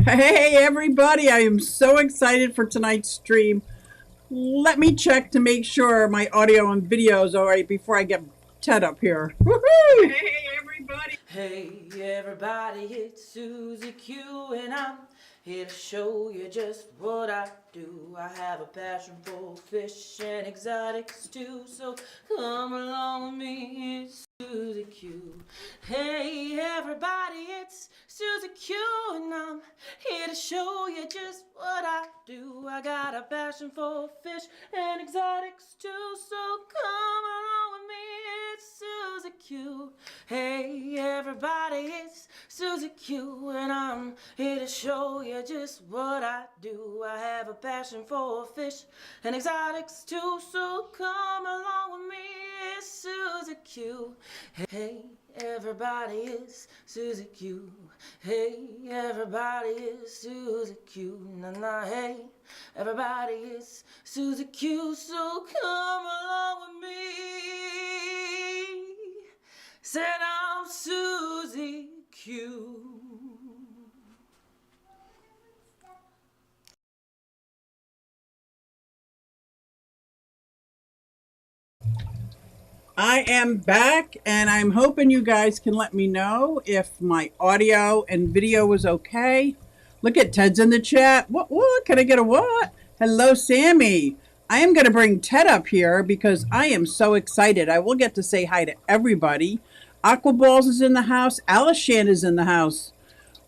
Hey everybody, I am so excited for tonight's stream. Let me check to make sure my audio and video is all right before I get Ted up here. Woohoo! Hey everybody. Hey everybody, it's Susie Q and I'm here to show you just what I do. I have a passion for fish and exotics too, so come along with me, it's Susie Q. Hey everybody, it's Susie Q and I'm here to show you just what I do. I got a passion for fish and exotics too, so come along with me, it's Susie Q. Hey everybody, it's Susie Q and I'm here to show you just what I do. I have a passion for fish and exotics too, so come along with me, it's Susie Q. Hey everybody, it's Susie Q. Hey everybody, it's Susie Q. Nah, hey everybody, it's Susie Q, so come along with me. Said I'm Susie Q. I am back and I'm hoping you guys can let me know if my audio and video was okay. Look at Ted's in the chat. What? Can I get a what? Hello, Sammy. I am going to bring Ted up here because I am so excited. I will get to say hi to everybody. Aquaballs is in the house. Alishan is in the house.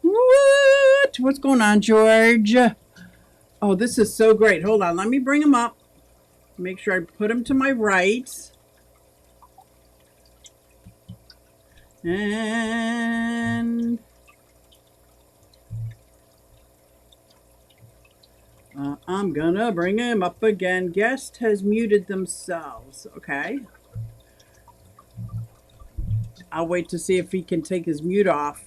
What? What's going on, George? Oh, this is so great. Hold on. Let me bring him up. Make sure I put him to my right. And I'm gonna bring him up again. Guest has muted themselves. Okay. I'll wait to see if he can take his mute off.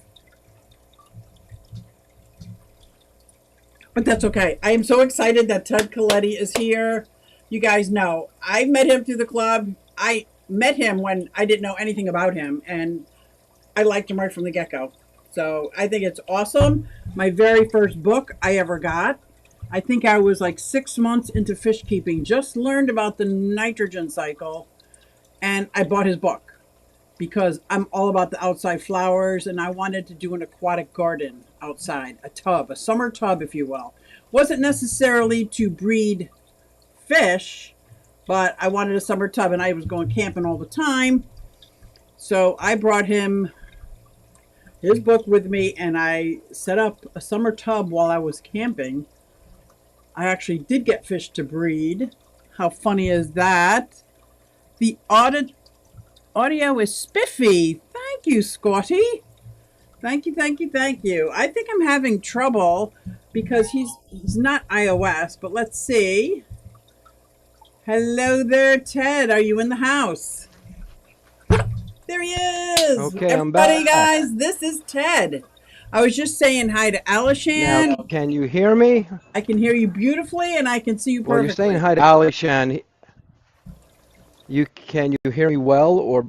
But that's okay. I am so excited that Ted Coletti is here. You guys know, I met him through the club. I met him when I didn't know anything about him, and I liked him right from the get-go. So I think it's awesome. My very first book I ever got. I think I was like 6 months into fish keeping, just learned about the nitrogen cycle, and I bought his book because I'm all about the outside flowers, and I wanted to do an aquatic garden outside, a tub, a summer tub, if you will. Wasn't necessarily to breed fish, but I wanted a summer tub, and I was going camping all the time. So I brought him his book with me, and I set up a summer tub while I was camping. I actually did get fish to breed. How funny is that? The audio is spiffy. Thank you, Scotty. Thank you, thank you, thank you. I think I'm having trouble because he's not iOS, but let's see. Hello there, Ted. Are you in the house? There he is. Okay, everybody, I'm back. guys, this is Ted. I was just saying hi to Alishan. Now, can you hear me? I can hear you beautifully, and I can see you perfectly. Well, you're saying hi to Alishan. Can you hear me well or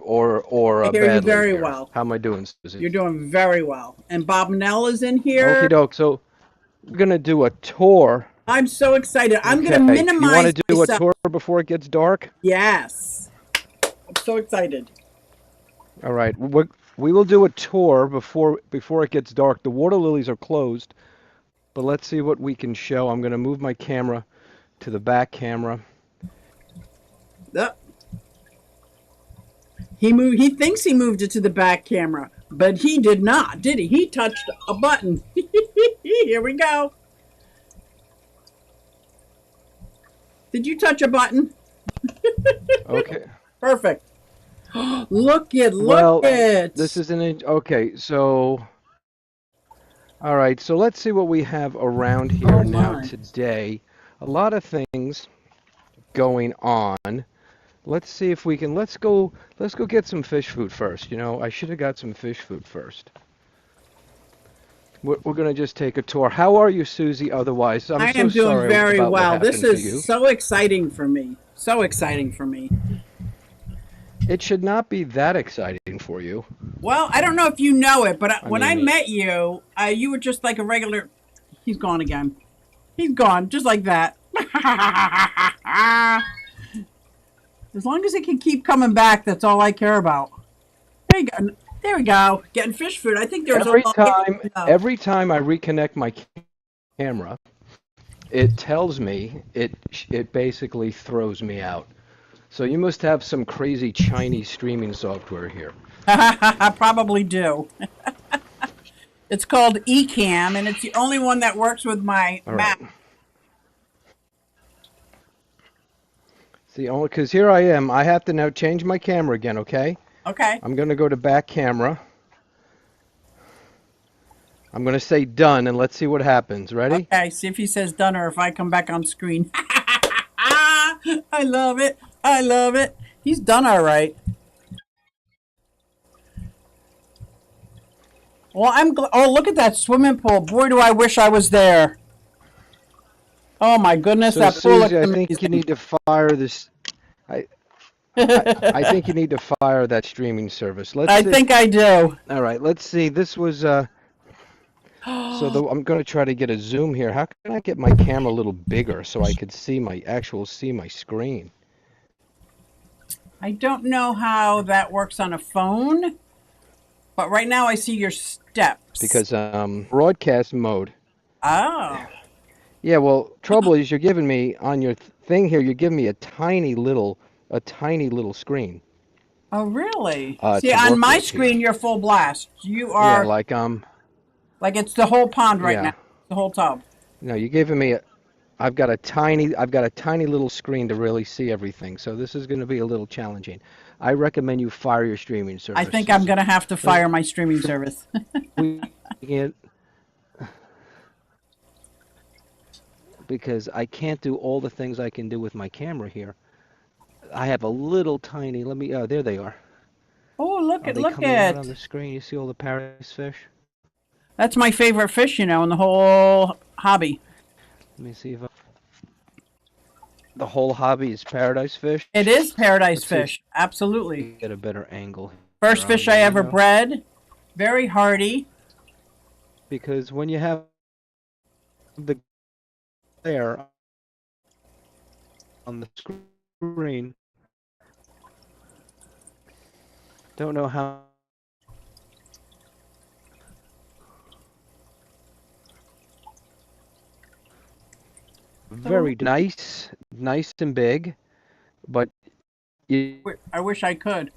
I hear badly you very here? well. How am I doing, Susie? You're doing very well. And Bob Nell is in here. Okie doke. So we're gonna do a tour. I'm so excited. I'm Okay. going to minimize You want to do myself. a tour before it gets dark? Yes. I'm so excited. All right. We will do a tour before it gets dark. The water lilies are closed, but let's see what we can show. I'm going to move my camera to the back camera. He thinks he moved it to the back camera, but he did not, did he? He touched a button. Here we go. Did you touch a button? Okay. Perfect. Look it. This is okay, so all right, so let's see what we have around here now today. A lot of things going on. Let's see if we can let's go get some fish food first. You know, I should have got some fish food first. We're going to just take a tour. How are you, Susie, otherwise? I am doing very well. This is so exciting for me. So exciting for me. It should not be that exciting for you. Well, I don't know if you know it, but when I met you, you were just like a regular He's gone again. He's gone, just like that. As long as he can keep coming back, that's all I care about. There you go. There we go. Getting fish food. I think there's every time I reconnect my camera, it tells me it basically throws me out. So you must have some crazy Chinese streaming software here. I probably do. It's called Ecamm, and it's the only one that works with my Mac. See, only because here I am. I have to now change my camera again, okay? Okay. I'm going to go to back camera. I'm going to say done, and let's see what happens. Ready? Okay, see if he says done or if I come back on screen. I love it. I love it. He's done all right. Well, oh, look at that swimming pool. Boy, do I wish I was there. Oh, my goodness. So, that pool looks Susie, I amazing. think you need to fire this. I think you need to fire that streaming service. I think I do. All right, let's see. This was I'm going to try to get a zoom here. How can I get my camera a little bigger so I could see my screen? I don't know how that works on a phone, but right now I see your steps. Because broadcast mode. Oh. Yeah, well, trouble is you're giving me on your thing here. You're giving me a tiny little screen. Oh, really? See, on my screen, you're full blast. You are. Yeah, like it's the whole pond right now, the whole tub. No, you're giving me I've got a tiny little screen to really see everything. So this is going to be a little challenging. I recommend you fire your streaming service. I think I'm going to have to fire my streaming service. Because I can't do all the things I can do with my camera here. I have a little tiny. There they are. Oh, look Are at they coming out on the screen? You see all the paradise fish? That's my favorite fish, in the whole hobby. Let me see if the whole hobby is paradise fish. It is paradise fish, absolutely. Get a better angle. First fish I ever bred, very hardy. Because when you have the there on the screen, don't know how. Very nice and big, but I wish I could.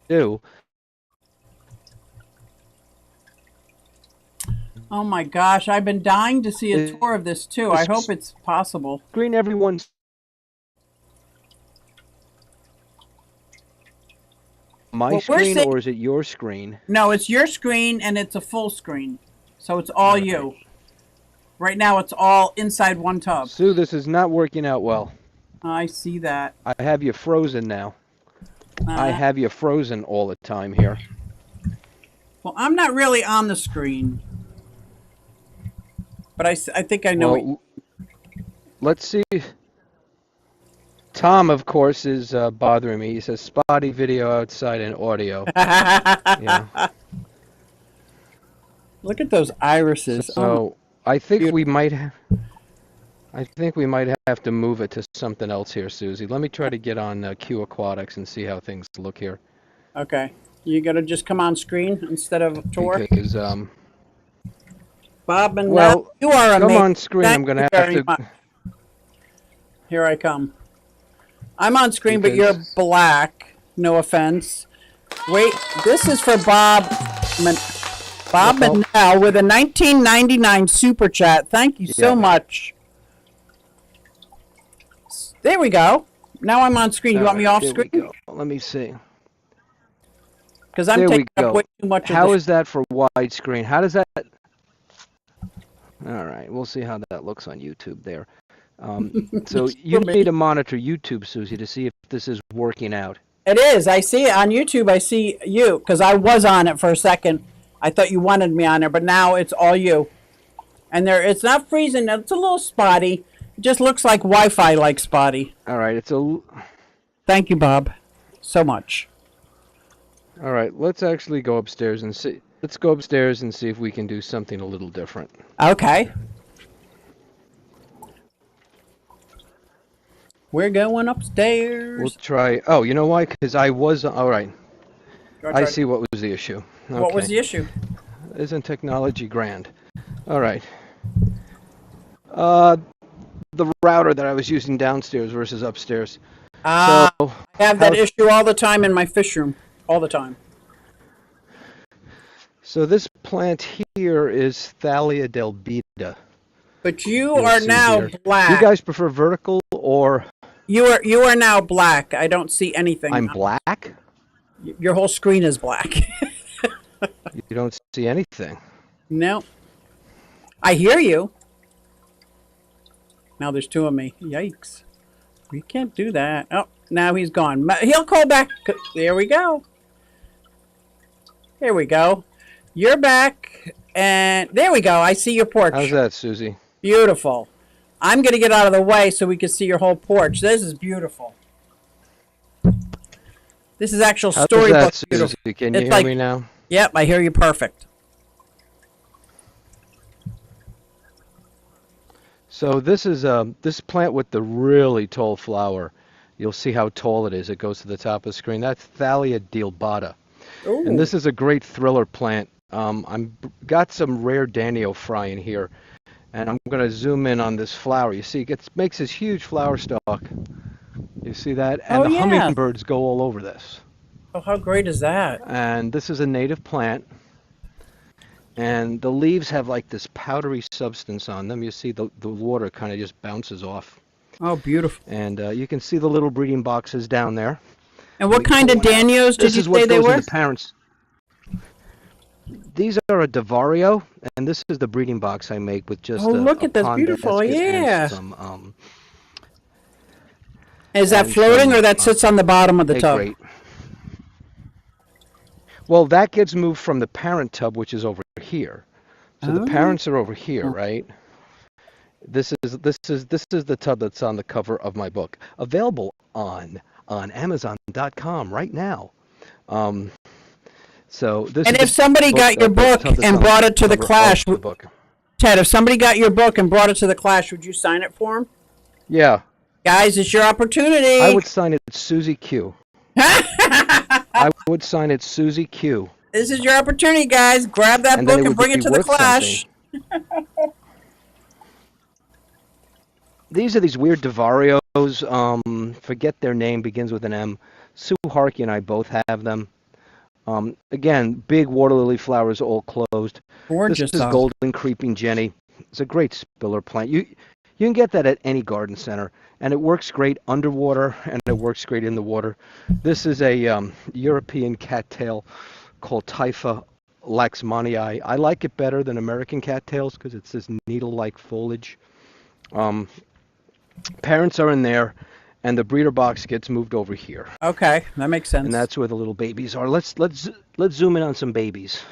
Do. Oh my gosh, I've been dying to see a tour of this too. I hope it's possible. Screen everyone's. My screen, or is it your screen? No, it's your screen, and it's a full screen, so it's all you. Right now, it's all inside one tub. Sue, this is not working out well. I see that. I have you frozen now. I have you frozen all the time here. Well, I'm not really on the screen. But I think I know it. Let's see. Tom, of course, is bothering me. He says spotty video outside and audio. Yeah. Look at those irises. So I think we might have to move it to something else here, Susie. Let me try to get on Q Aquatics and see how things look here. Okay. You gotta just come on screen instead of tour? Because, Bob and well, you are amazing. Come on screen. Thank I'm going to have to. Much. Here I come. I'm on screen, but you're black. No offense. Wait, this is for Bob. Bob Manel with a 1999 super chat. Thank you so much. There we go. Now I'm on screen. You want me off screen? We go. Let me see. Because I'm taking up way too much. How is that for widescreen? How does that? All right, we'll see how that looks on YouTube there. So you need to monitor YouTube, Susie, to see if this is working out. It is. I see it on YouTube. I see you because I was on it for a second. I thought you wanted me on there, but now it's all you. And it's not freezing. It's a little spotty. It just looks like Wi-Fi like spotty. All right, Thank you, Bob, so much. All right, let's actually go upstairs and see. let's go upstairs and see if we can do something a little different. Okay. We're going upstairs. We'll try. Oh, you know why? Because I was all right. I see To, what was the issue. Okay. what was the issue? Isn't technology grand? All right. The router that I was using downstairs versus upstairs. So I have that issue all the time in my fish room. All the time. So this plant here is Thalia delbida. But you are now here. black. You guys prefer vertical or? You are now black. I don't see anything. I'm black? Your whole screen is black. You don't see anything. No. I hear you. Now there's two of me. Yikes. We can't do that. Oh, now he's gone. He'll call back. There we go. There we go. You're back. And there we go. I see your porch. How's that, Susie? Beautiful. I'm going to get out of the way so we can see your whole porch. This is beautiful. This is actual storybook. How's that, Susie? Can you hear me now? Yep, I hear you perfect. So this is this plant with the really tall flower. You'll see how tall it is. It goes to the top of the screen. That's Thalia delbida. Ooh. And this is a great thriller plant. I'm got some rare Daniophyra in here, and I'm going to zoom in on this flower. You see, it makes this huge flower stalk. You see that? And the hummingbirds go all over this. Oh, how great is that? And this is a native plant. And the leaves have like this powdery substance on them. You see the water kind of just bounces off. Oh, beautiful. And you can see the little breeding boxes down there. And what kind of Danios did you say they were? The parents. These are a Divario, and this is the breeding box I make with just look at this, beautiful, yeah. Some, is that floating or that sits on the bottom of the tub? Great. Well, that gets moved from the parent tub, which is over here. So the parents are over here, right? This is the tub that's on the cover of my book, available on Amazon.com right now. So this. And if somebody got your book and brought it to the class, Ted, if somebody got your book and brought it to the class, would you sign it for them? Yeah. Guys, it's your opportunity. I would sign it Susie Q. I would sign it Susie Q. This is your opportunity, guys. Grab that book and bring it to the class. These are these weird Divarios. Forget their name, begins with an M. Sue Harkey and I both have them. Again, big water lily flowers all closed. Gorgeous. This is Golden Creeping Jenny. It's a great spiller plant. You can get that at any garden center, and it works great underwater, and it works great in the water. This is a European cattail called Typha laxmanii. I like it better than American cattails because it's this needle-like foliage. Parents are in there, and the breeder box gets moved over here. Okay, that makes sense. And that's where the little babies are. Let's zoom in on some babies.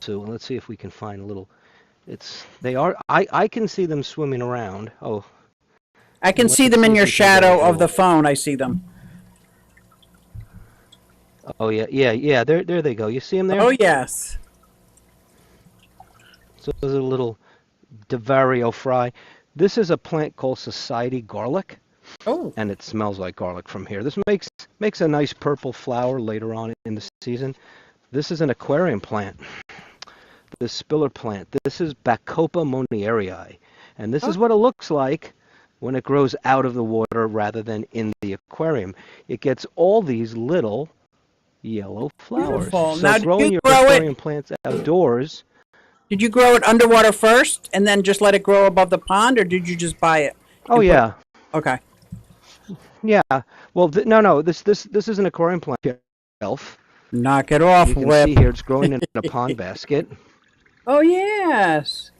So let's see if we can find a little. I can see them swimming around. Oh, I can see them in your shadow of the phone. I see them. Oh yeah. There they go. You see them there? Oh yes. So there's a little Divario fry. This is a plant called Society Garlic. Oh. And it smells like garlic from here. This makes a nice purple flower later on in the season. This is an aquarium plant. This spiller plant. This is Bacopa monierii. And this is what it looks like when it grows out of the water rather than in the aquarium. It gets all these little yellow flowers. Beautiful. So now, growing your aquarium plants outdoors. Did you grow it underwater first and then just let it grow above the pond, or did you just buy it? Oh yeah. Okay. Yeah. Well, no. This is an aquarium plant shelf. Knock it off, You can Whip. see here it's growing in a pond basket. Oh yes.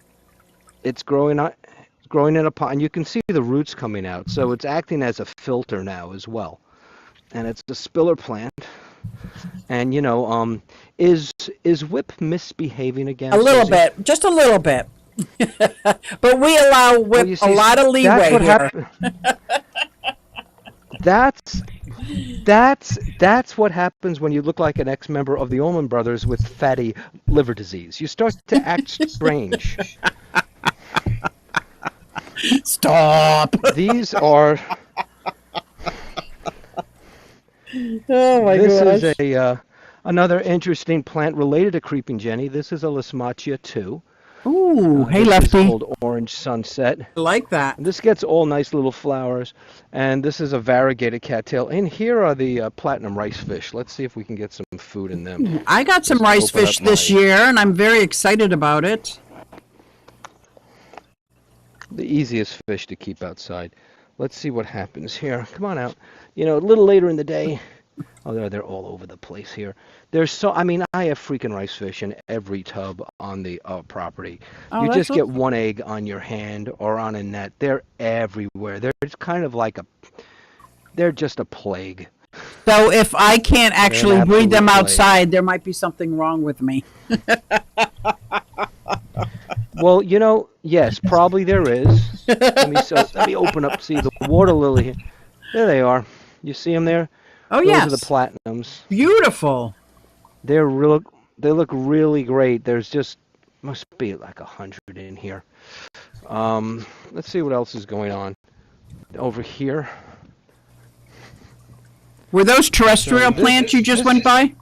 It's growing in a pond. You can see the roots coming out, so it's acting as a filter now as well. And it's a spiller plant. And is Whip misbehaving again? A little Susie? bit, just a little bit. But we allow Whip a lot of leeway that's what here. That's That's what happens when you look like an ex-member of the Allman Brothers with fatty liver disease. You start to act strange. Stop. These are. Oh my This gosh. is a another interesting plant related to creeping Jenny. This is a Lasmachia too. Ooh, hey This is Lefty. called Orange Sunset. I like that. And this gets all nice little flowers. And this is a variegated cattail. And here are the platinum rice fish. Let's see if we can get some food in them. I got some Just rice open fish up this my- year, and I'm very excited about it. The easiest fish to keep outside. Let's see what happens here. Come on out. You know, a little later in the day. Oh, they're all over the place here. I mean, I have freaking rice fish in every tub on the property. Oh, You that's just get one egg on your hand or on a net. They're everywhere. They're kind of like they're just a plague. So if I can't actually breed them absolute outside, there might be something wrong with me. Well, you know, yes, probably there is. Let me open up, see the water lily here. There they are. You see them there? Oh, Those yes. are the platinums. Beautiful. They look really great. There's just must be like 100 in here. Let's see what else is going on over here. Were those terrestrial plants you just went by?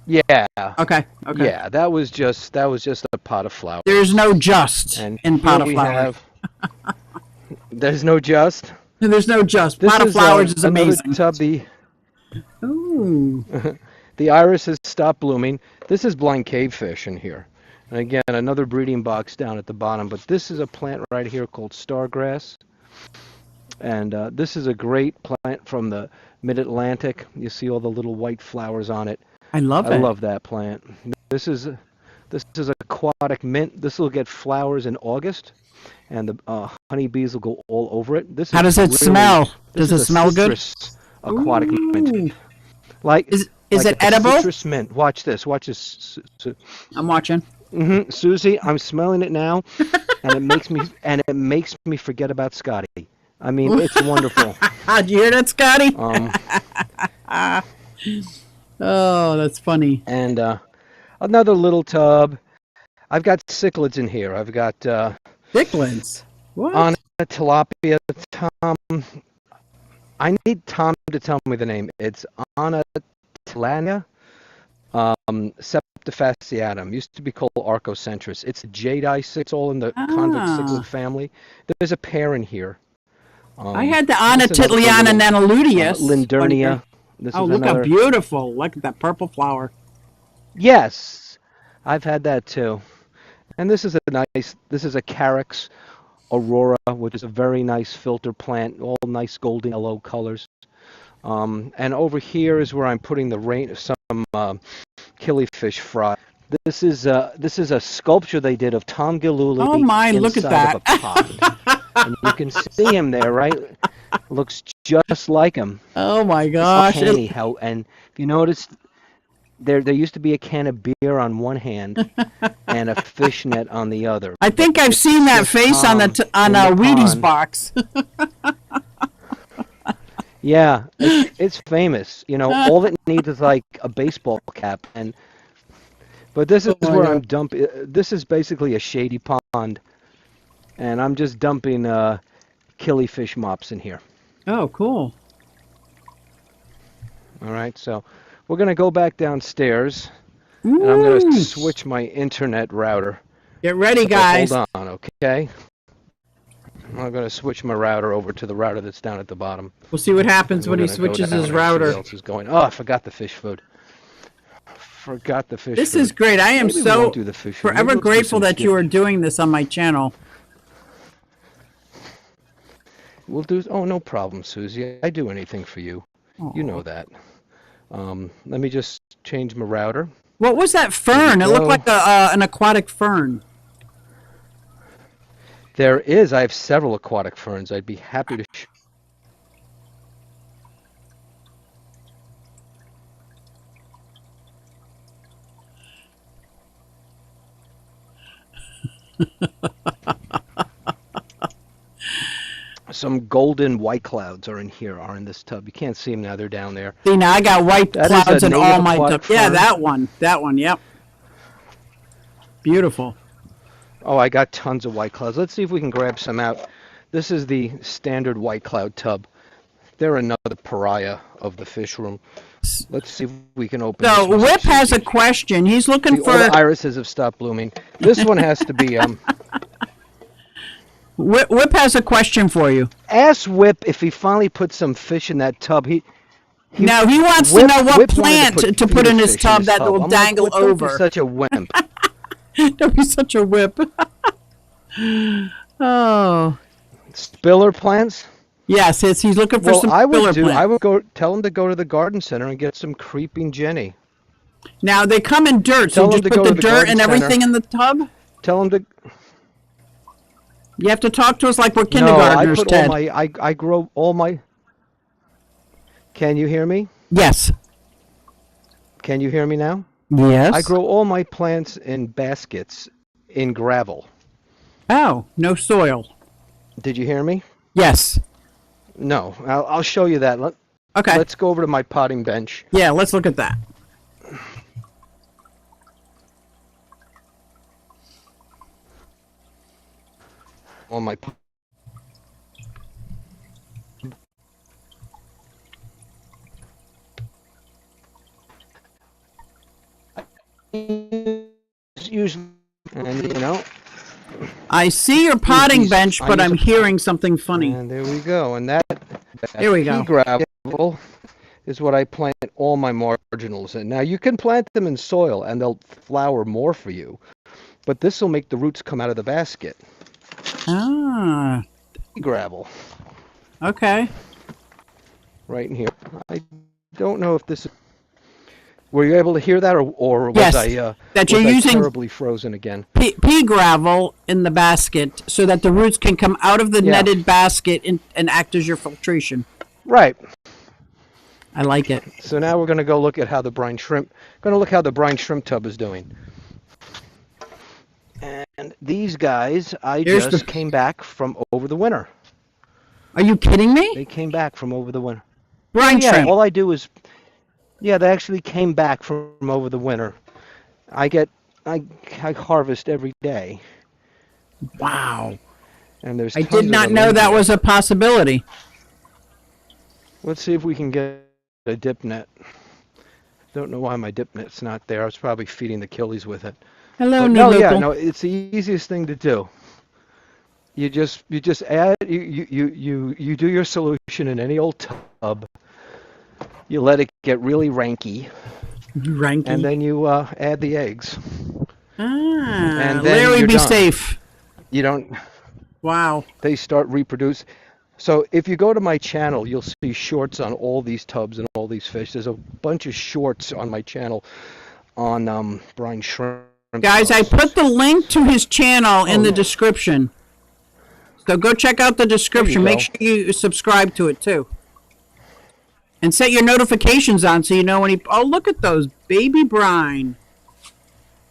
Yeah. Okay. Okay. Yeah, that was just a pot of flowers. There's no just And in pot here of we flowers. There's no just. There's no just. This Pot of flowers is another amazing. Tub, Ooh. the iris has stopped blooming. This is blind cavefish in here. And again, another breeding box down at the bottom. But this is a plant right here called stargrass. And this is a great plant from the mid-Atlantic. You see all the little white flowers on it. I love it. I love that plant. This is aquatic mint. This will get flowers in August, and the honeybees will go all over it. How does it smell? Does it smell good? Aquatic mint. Like Is like it a edible? Citrus mint. Watch this. Watch this. I'm watching. Susie, I'm smelling it now, and it makes me forget about Scotty. I mean, it's wonderful. Did you hear that, Scotty? Oh, that's funny. And another little tub. I've got cichlids in here. I've got Cichlids. What? on a tilapia. Tom, I need Tom to tell me the name. It's Anatilania septifasciatum. Used to be called Archocentris. It's a jade-eye cichlid. It's all in the convex cichlid family. There's a pair in here. I had the this is another Anatitliana little, nanoluteus. Lindernia. This Oh, is look how another. beautiful. Look at that purple flower. Yes, I've had that too. And this is a Carex aurora, which is a very nice filter plant, all nice golden yellow colors. And over here is where I'm putting some killifish fry. This is a sculpture they did of Tom Gillooly Oh my, look at inside of that. a pond. And you can see him there, right? Looks just like him. Oh my gosh. Anyhow, and if you notice, there used to be a can of beer on one hand and a fish net on the other. I think I've seen that face on Tom on in a the Wheaties pond. box. Yeah, it's famous. You know, all it needs is like a baseball cap, but this is my where God. I'm dumping. This is basically a shady pond, and I'm just dumping killifish mops in here. Oh, cool. All right, so we're gonna go back downstairs, and I'm gonna Ooh. switch my internet router. Get ready, So guys. hold on, okay? I'm gonna switch my router over to the router that's down at the bottom. We'll see what happens We're when he gonna go switches down his and see router. What else is going? Oh, I forgot the fish food. Forgot the fish This food. is great. I am Maybe we so won't do the fish food. Maybe forever let's do grateful some that you skin. are doing this on my channel. We'll do. Oh, no problem, Susie. I do anything for you. You know that. Let me just change my router. What was that fern? It looked like an aquatic fern. There is. I have several aquatic ferns. I'd be happy to. some golden white clouds are in this tub. You can't see them now; they're down there. See, now I got white That is clouds a in native all my aquatic tubs. Yeah, fern. that one, yep. Beautiful. Oh, I got tons of white clouds. Let's see if we can grab some out. This is the standard white cloud tub. They're another pariah of the fish room. Let's see if we can open this So one. Whip has a question. He's looking See, for all the irises have stopped blooming. This one has to be Whip has a question for you. ask Whip if he finally put some fish in that tub. Now he wants Whip- to know what Whip wanted plant to put in his feeder fish tub that will I'm like, dangle Whip, don't be over. such a wimp. Don't be such a whip. Oh. Spiller plants? Yes, he's looking for Well, some I filler would plants. I would go tell him to go to the garden center and get some creeping Jenny. Now they come in dirt, so Tell you him just to put go the to the dirt garden and center. everything in the tub? Tell him to. You have to talk to us like we're No, I kindergartners, put Ted. all my. I grow all my. Can you hear me? Yes. Can you hear me now? Yes. I grow all my plants in baskets in gravel. Oh, no soil. Did you hear me? Yes. No, I'll show you that. Okay. Let's go over to my potting bench. Yeah, let's look at that. On my. Usually, and you know. I see your potting these- bench, I but use I'm a- hearing something funny. And there we go. And that There we go. pea gravel is what I plant all my marginals in. Now you can plant them in soil and they'll flower more for you, but this will make the roots come out of the basket. Ah, Pea gravel okay. right in here. I don't know if this is. Were you able to hear that, or was Yes, I that was you're I using terribly frozen again? Pea gravel in the basket so that the roots can come out of the Yeah. netted basket and act as your filtration. Right. I like it. So now we're going to go look at how the brine shrimp. Going to look how the brine shrimp tub is doing. And these guys, I Here's just the- came back from over the winter. Are you kidding me? They came back from over the winter. Brine Yeah, shrimp. all I do is, yeah, they actually came back from over the winter. I harvest every day, Wow. and there's. I tons did of not them know in that here. was a possibility. Let's see if we can get a dip net. Don't know why my dip net's not there. I was probably feeding the killies with it. Hello, But new no, yeah, local. no, it's the easiest thing to do. You just add you do your solution in any old tub. You let it get really ranky, Ranky. and then you add the eggs. and then Larry, you're be done. safe. You don't. Wow. They start reproduce. So if you go to my channel, you'll see shorts on all these tubs and all these fish. There's a bunch of shorts on my channel on brine shrimp. Guys, I tubs. put the link to his channel in Oh, the no. description. So go check out the description. Make go. sure you subscribe to it too. And set your notifications on so you know when he... Oh, look at those. Baby brine.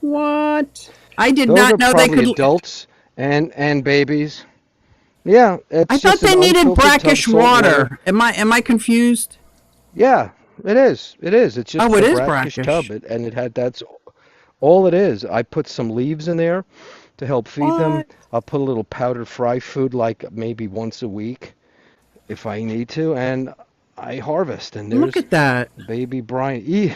What? I did Those not are know they probably could... adults and babies. Yeah, it's I thought just an they needed unfiltered tub, brackish salt water. Am I confused? Yeah, it is. It is. It's just Oh, it a is brackish brackish. tub, and it had that's all it is. I put some leaves in there to help feed them. What? I'll put a little powdered fry food, like maybe once a week, if I need to, and I harvest. And there's Look at that. baby brine.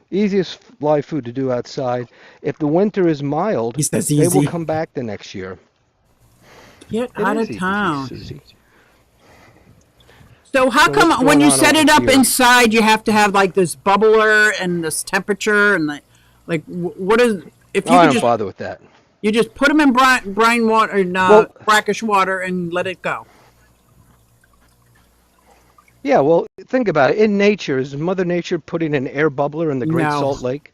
Easiest live food to do outside. If the winter is mild, He says they will easy. come back the next year. Get It out is of easy, town. Susie. So how So come what's when going you on set it over up here? inside, you have to have like this bubbler and this temperature and what is... If you Oh, I could don't just... bother with that. You just put them in brine water, Well- brackish water, and let it go. Yeah, well, think about it. In nature, is Mother Nature putting an air bubbler in the Great No. Salt Lake?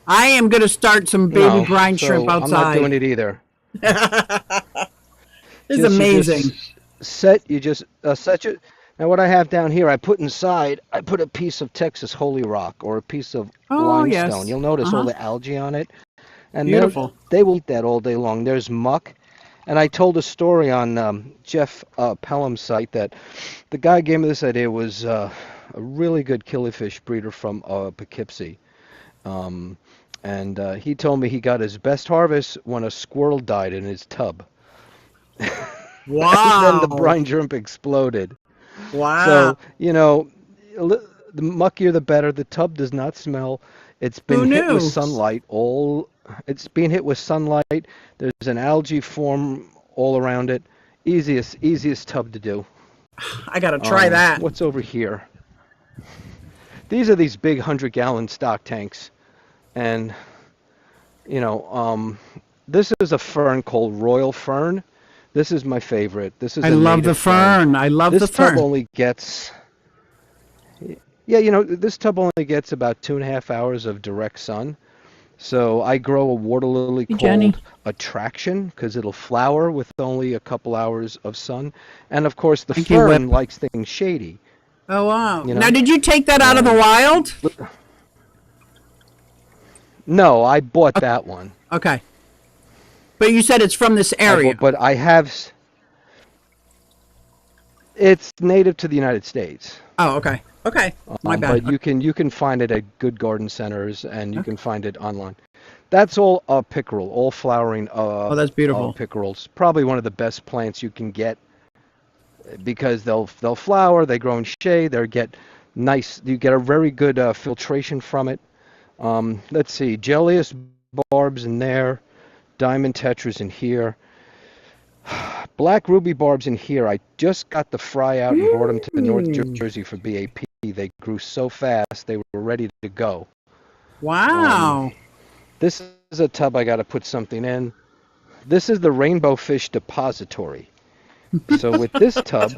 I am going to start some baby No, brine so shrimp outside. I'm not doing it either. It's You amazing. set it. Now, what I have down here, I put inside. I put a piece of Texas Holy Rock or a piece of Oh, limestone. yes. You'll notice all Uh-huh. the algae on it, and Beautiful. they will eat that all day long. There's muck, And I told a story on Jeff Pelham's site that the guy gave me this idea was a really good killifish breeder from Poughkeepsie. And he told me he got his best harvest when a squirrel died in his tub. And then the Wow. brine shrimp exploded. Wow. So, the muckier the better. The tub does not smell. It's been Who hit with knew? sunlight. It's being hit with sunlight. There's an algae form all around it. Easiest tub to do. I got to try that. What's over here? These are these big 100-gallon stock tanks. And, this is a fern called royal fern. This is my favorite. This is I a love the native fern. fern. I love the This tub fern. only gets, this tub only gets about 2.5 hours of direct sun. So I grow a water lily Hey, Jenny. called Attraction because it'll flower with only a couple hours of sun. And of course, the Thank you, Whip. fern likes things shady. Oh, wow. You know? Now, did you take that out of the Um, wild? No, I bought that one. Okay. But you said it's from this area. But I have. It's native to the United States. Oh, okay. Okay. My bad. But you can find it at good garden centers and you can find it online. That's all pickerel, all flowering Oh, that's beautiful. pickerels. Probably one of the best plants you can get because they'll flower, they grow in shade, they get nice. You get a very good filtration from it. Let's see, Gellius barbs in there, diamond tetras in here. Black ruby barbs in here. I just got the fry out and brought them to North Jersey for BAP. They grew so fast, they were ready to go. Wow. This is a tub I got to put something in. This is the rainbow fish depository. So with this tub,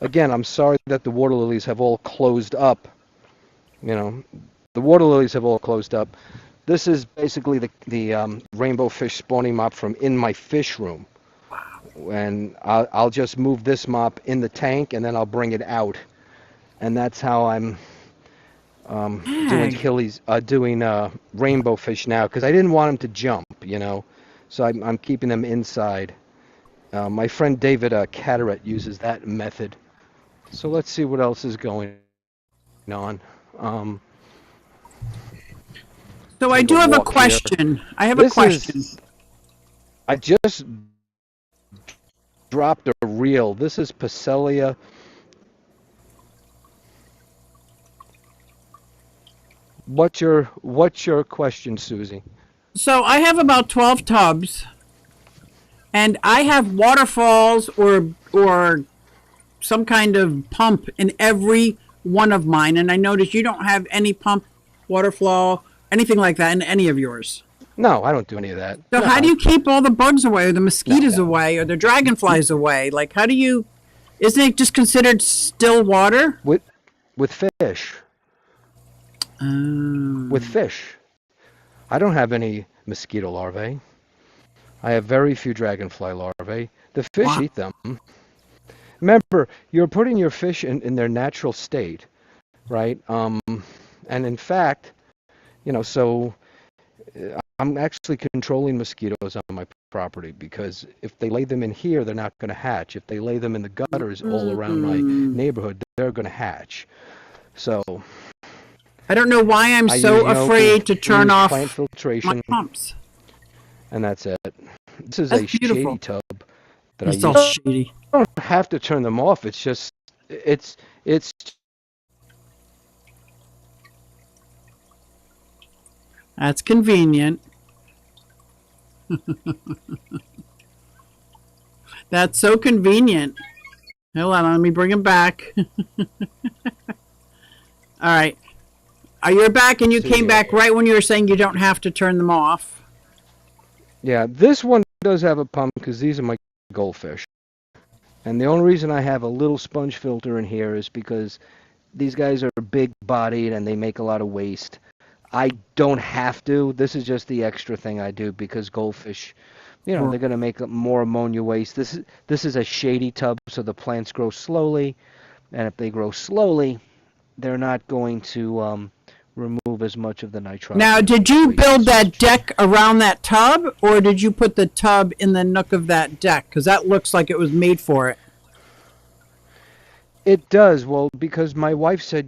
again, I'm sorry that the water lilies have all closed up. The water lilies have all closed up. This is basically the rainbow fish spawning mop from in my fish room. And I'll just move this mop in the tank and then I'll bring it out. And that's how I'm doing rainbow fish now because I didn't want them to jump, So I'm keeping them inside. My friend David Cataract uses that method. So let's see what else is going on. So I do have a question. I have a question. I just dropped a reel. This is Passelia. What's your question, Susie? So I have about 12 tubs, and I have waterfalls or some kind of pump in every one of mine. And I notice you don't have any pump, water flow, anything like that in any of yours. No, I don't do any of that. So No. how do you keep all the bugs away or the mosquitoes away or the dragonflies away? Like isn't it just considered still water? With fish. With fish. I don't have any mosquito larvae. I have very few dragonfly larvae. The fish eat them. Remember, you're putting your fish in their natural state, right? And in fact, so I'm actually controlling mosquitoes on my property because if they lay them in here, they're not going to hatch. If they lay them in the gutters all around my neighborhood, they're going to hatch. So I don't know why I'm so afraid to turn off plant filtration, my pumps. and that's it. This is That's a beautiful. shady tub that It's I all use. shady. I don't have to turn them off. It's just it's That's convenient. That's so convenient. Hold on, let me bring him back. All right. You're back, and you came back right when you were saying you don't have to turn them off. Yeah, this one does have a pump because these are my goldfish. And the only reason I have a little sponge filter in here is because these guys are big-bodied and they make a lot of waste. I don't have to. This is just the extra thing I do because goldfish, they're going to make more ammonia waste. This is a shady tub, so the plants grow slowly. And if they grow slowly, they're not going to remove as much of the nitrogen. Now, did you build as that much. deck around that tub, or did you put the tub in the nook of that deck? Because that looks like it was made for it. It does. Well, because my wife's a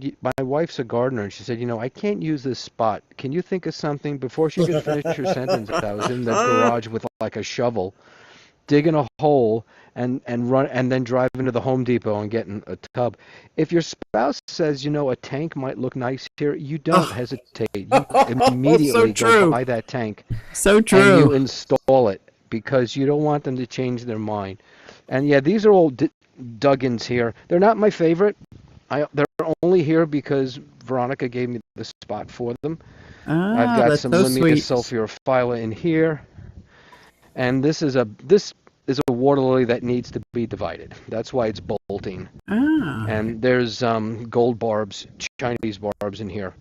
gardener, and she said, I can't use this spot. Can you think of something? Before she could finish her sentence, I was in the garage with like a shovel, digging a hole and then drive into the Home Depot and getting a tub. If your spouse says, a tank might look nice here, you don't hesitate. You immediately go buy that tank. So And you install it because you don't want them to change their mind. And yeah, these are all Duggins here. They're not my favorite. They're only here because Veronica gave me the spot for them. I've got that's some so Limia sweet. sulphirophylla in here. And this is a water lily that needs to be divided. That's why it's bolting. And there's gold barbs, Chinese barbs in here.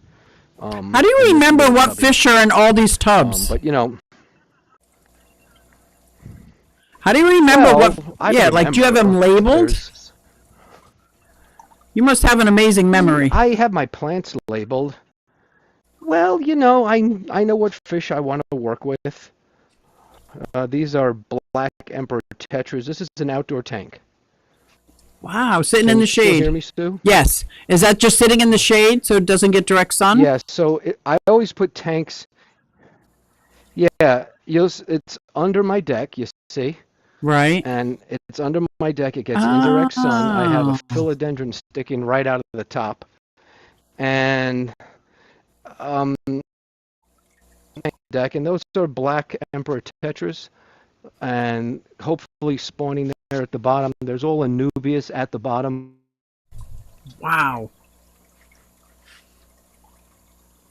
How do you remember what fish are in all these tubs? But how do you remember well, what? Yeah, like do you have them labeled? You must have an amazing memory. I have my plants labeled. Well, I know what fish I want to work with. These are black emperor tetras. This is an outdoor tank. Wow, sitting in Can the you still shade. hear me, Stu? Yes. Is that just sitting in the shade so it doesn't get direct sun? Yes. So I always put tanks. Yeah, it's under my deck. You see. Right. And it's under my deck. It gets indirect sun. I have a philodendron sticking right out of the top, and deck. And those are black emperor tetras, and hopefully spawning there at the bottom. There's all Anubias at the bottom. Wow.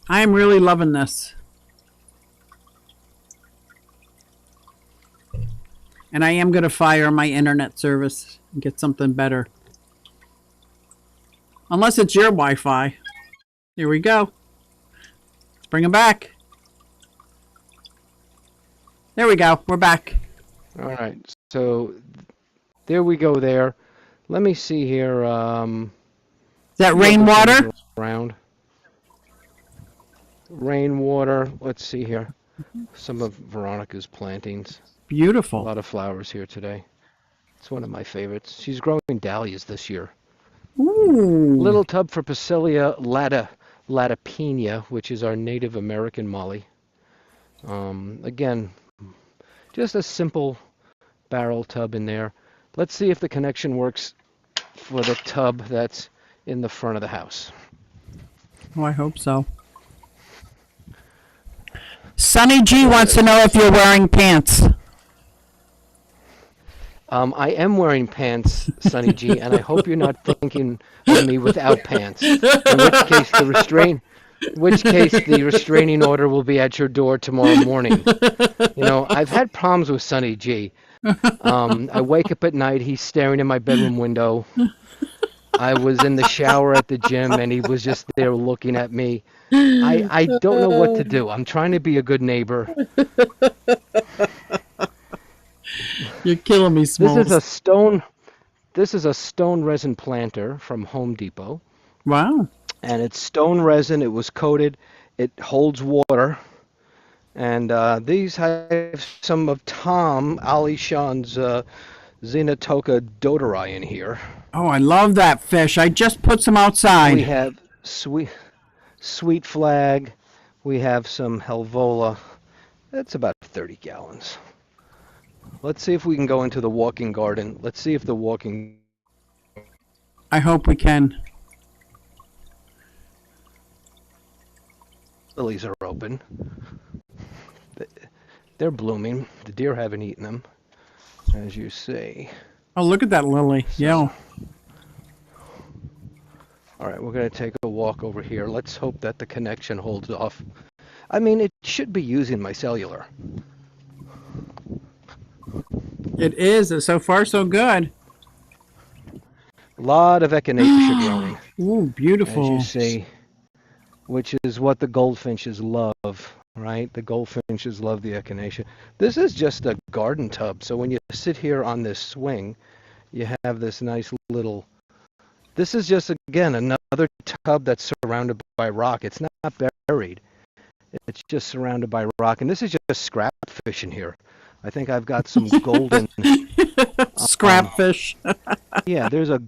I am really loving this. And I am going to fire my internet service and get something better. Unless it's your Wi-Fi. Here we go. Let's bring it back. There we go. We're back. All right. So there we go there. Let me see here. Is that rainwater? Around. Rainwater. Let's see here. Some of Veronica's plantings. A Beautiful. lot of flowers here today. It's one of my favorites. She's growing dahlias this year. Ooh. Little tub for Pasilia latipenia, which is our Native American molly. Again, just a simple barrel tub in there. Let's see if the connection works for the tub that's in the front of the house. Oh, I hope so. Sunny G wants to know if you're wearing pants. I am wearing pants, Sunny G, and I hope you're not thinking of me without pants. In which case the restraining order will be at your door tomorrow morning. I've had problems with Sunny G. I wake up at night, he's staring in my bedroom window. I was in the shower at the gym, and he was just there looking at me. I don't know what to do. I'm trying to be a good neighbor. You're killing me, Smalls. This is a stone resin planter from Home Depot. Wow. And it's stone resin. It was coated. It holds water. And these have some of Tom Alishan's Xenotoca doderi in here. Oh, I love that fish. I just put some outside. We have sweet flag. We have some Helvola. That's about 30 gallons. Let's see if we can go into the walking garden. Let's see if the walking... I hope we can. Lilies are open. They're blooming. The deer haven't eaten them, as you see. Oh, look at that lily. Yeah. All right, we're going to take a walk over here. Let's hope that the connection holds off. I mean, it should be using my cellular. It is. So far, so good. A lot of echinacea growing, Ooh, beautiful. as you see, which is what the goldfinches love, right? The goldfinches love the echinacea. This is just a garden tub, so when you sit here on this swing, you have this nice little This is just, again, another tub that's surrounded by rock. It's not buried. It's just surrounded by rock. And this is just scrap fish in here. I think I've got some golden... Scrap fish. Yeah, there's a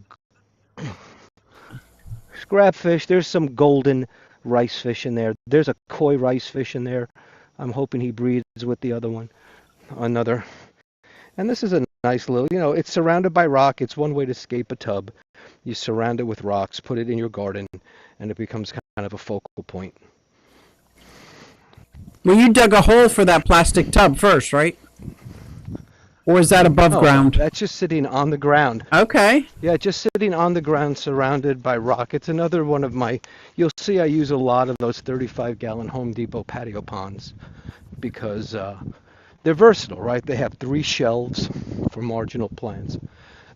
scrap fish. There's some golden rice fish in there. There's a koi rice fish in there. I'm hoping he breeds with the other one. Another. And this is a nice little, it's surrounded by rock. It's one way to escape a tub. You surround it with rocks, put it in your garden, and it becomes kind of a focal point. Well, you dug a hole for that plastic tub first, right? Or is that above ground? That's just sitting on the ground. Okay. Yeah, just sitting on the ground surrounded by rock. It's another one of my, you'll see I use a lot of those 35-gallon Home Depot patio ponds because they're versatile, right? They have 3 shelves for marginal plants.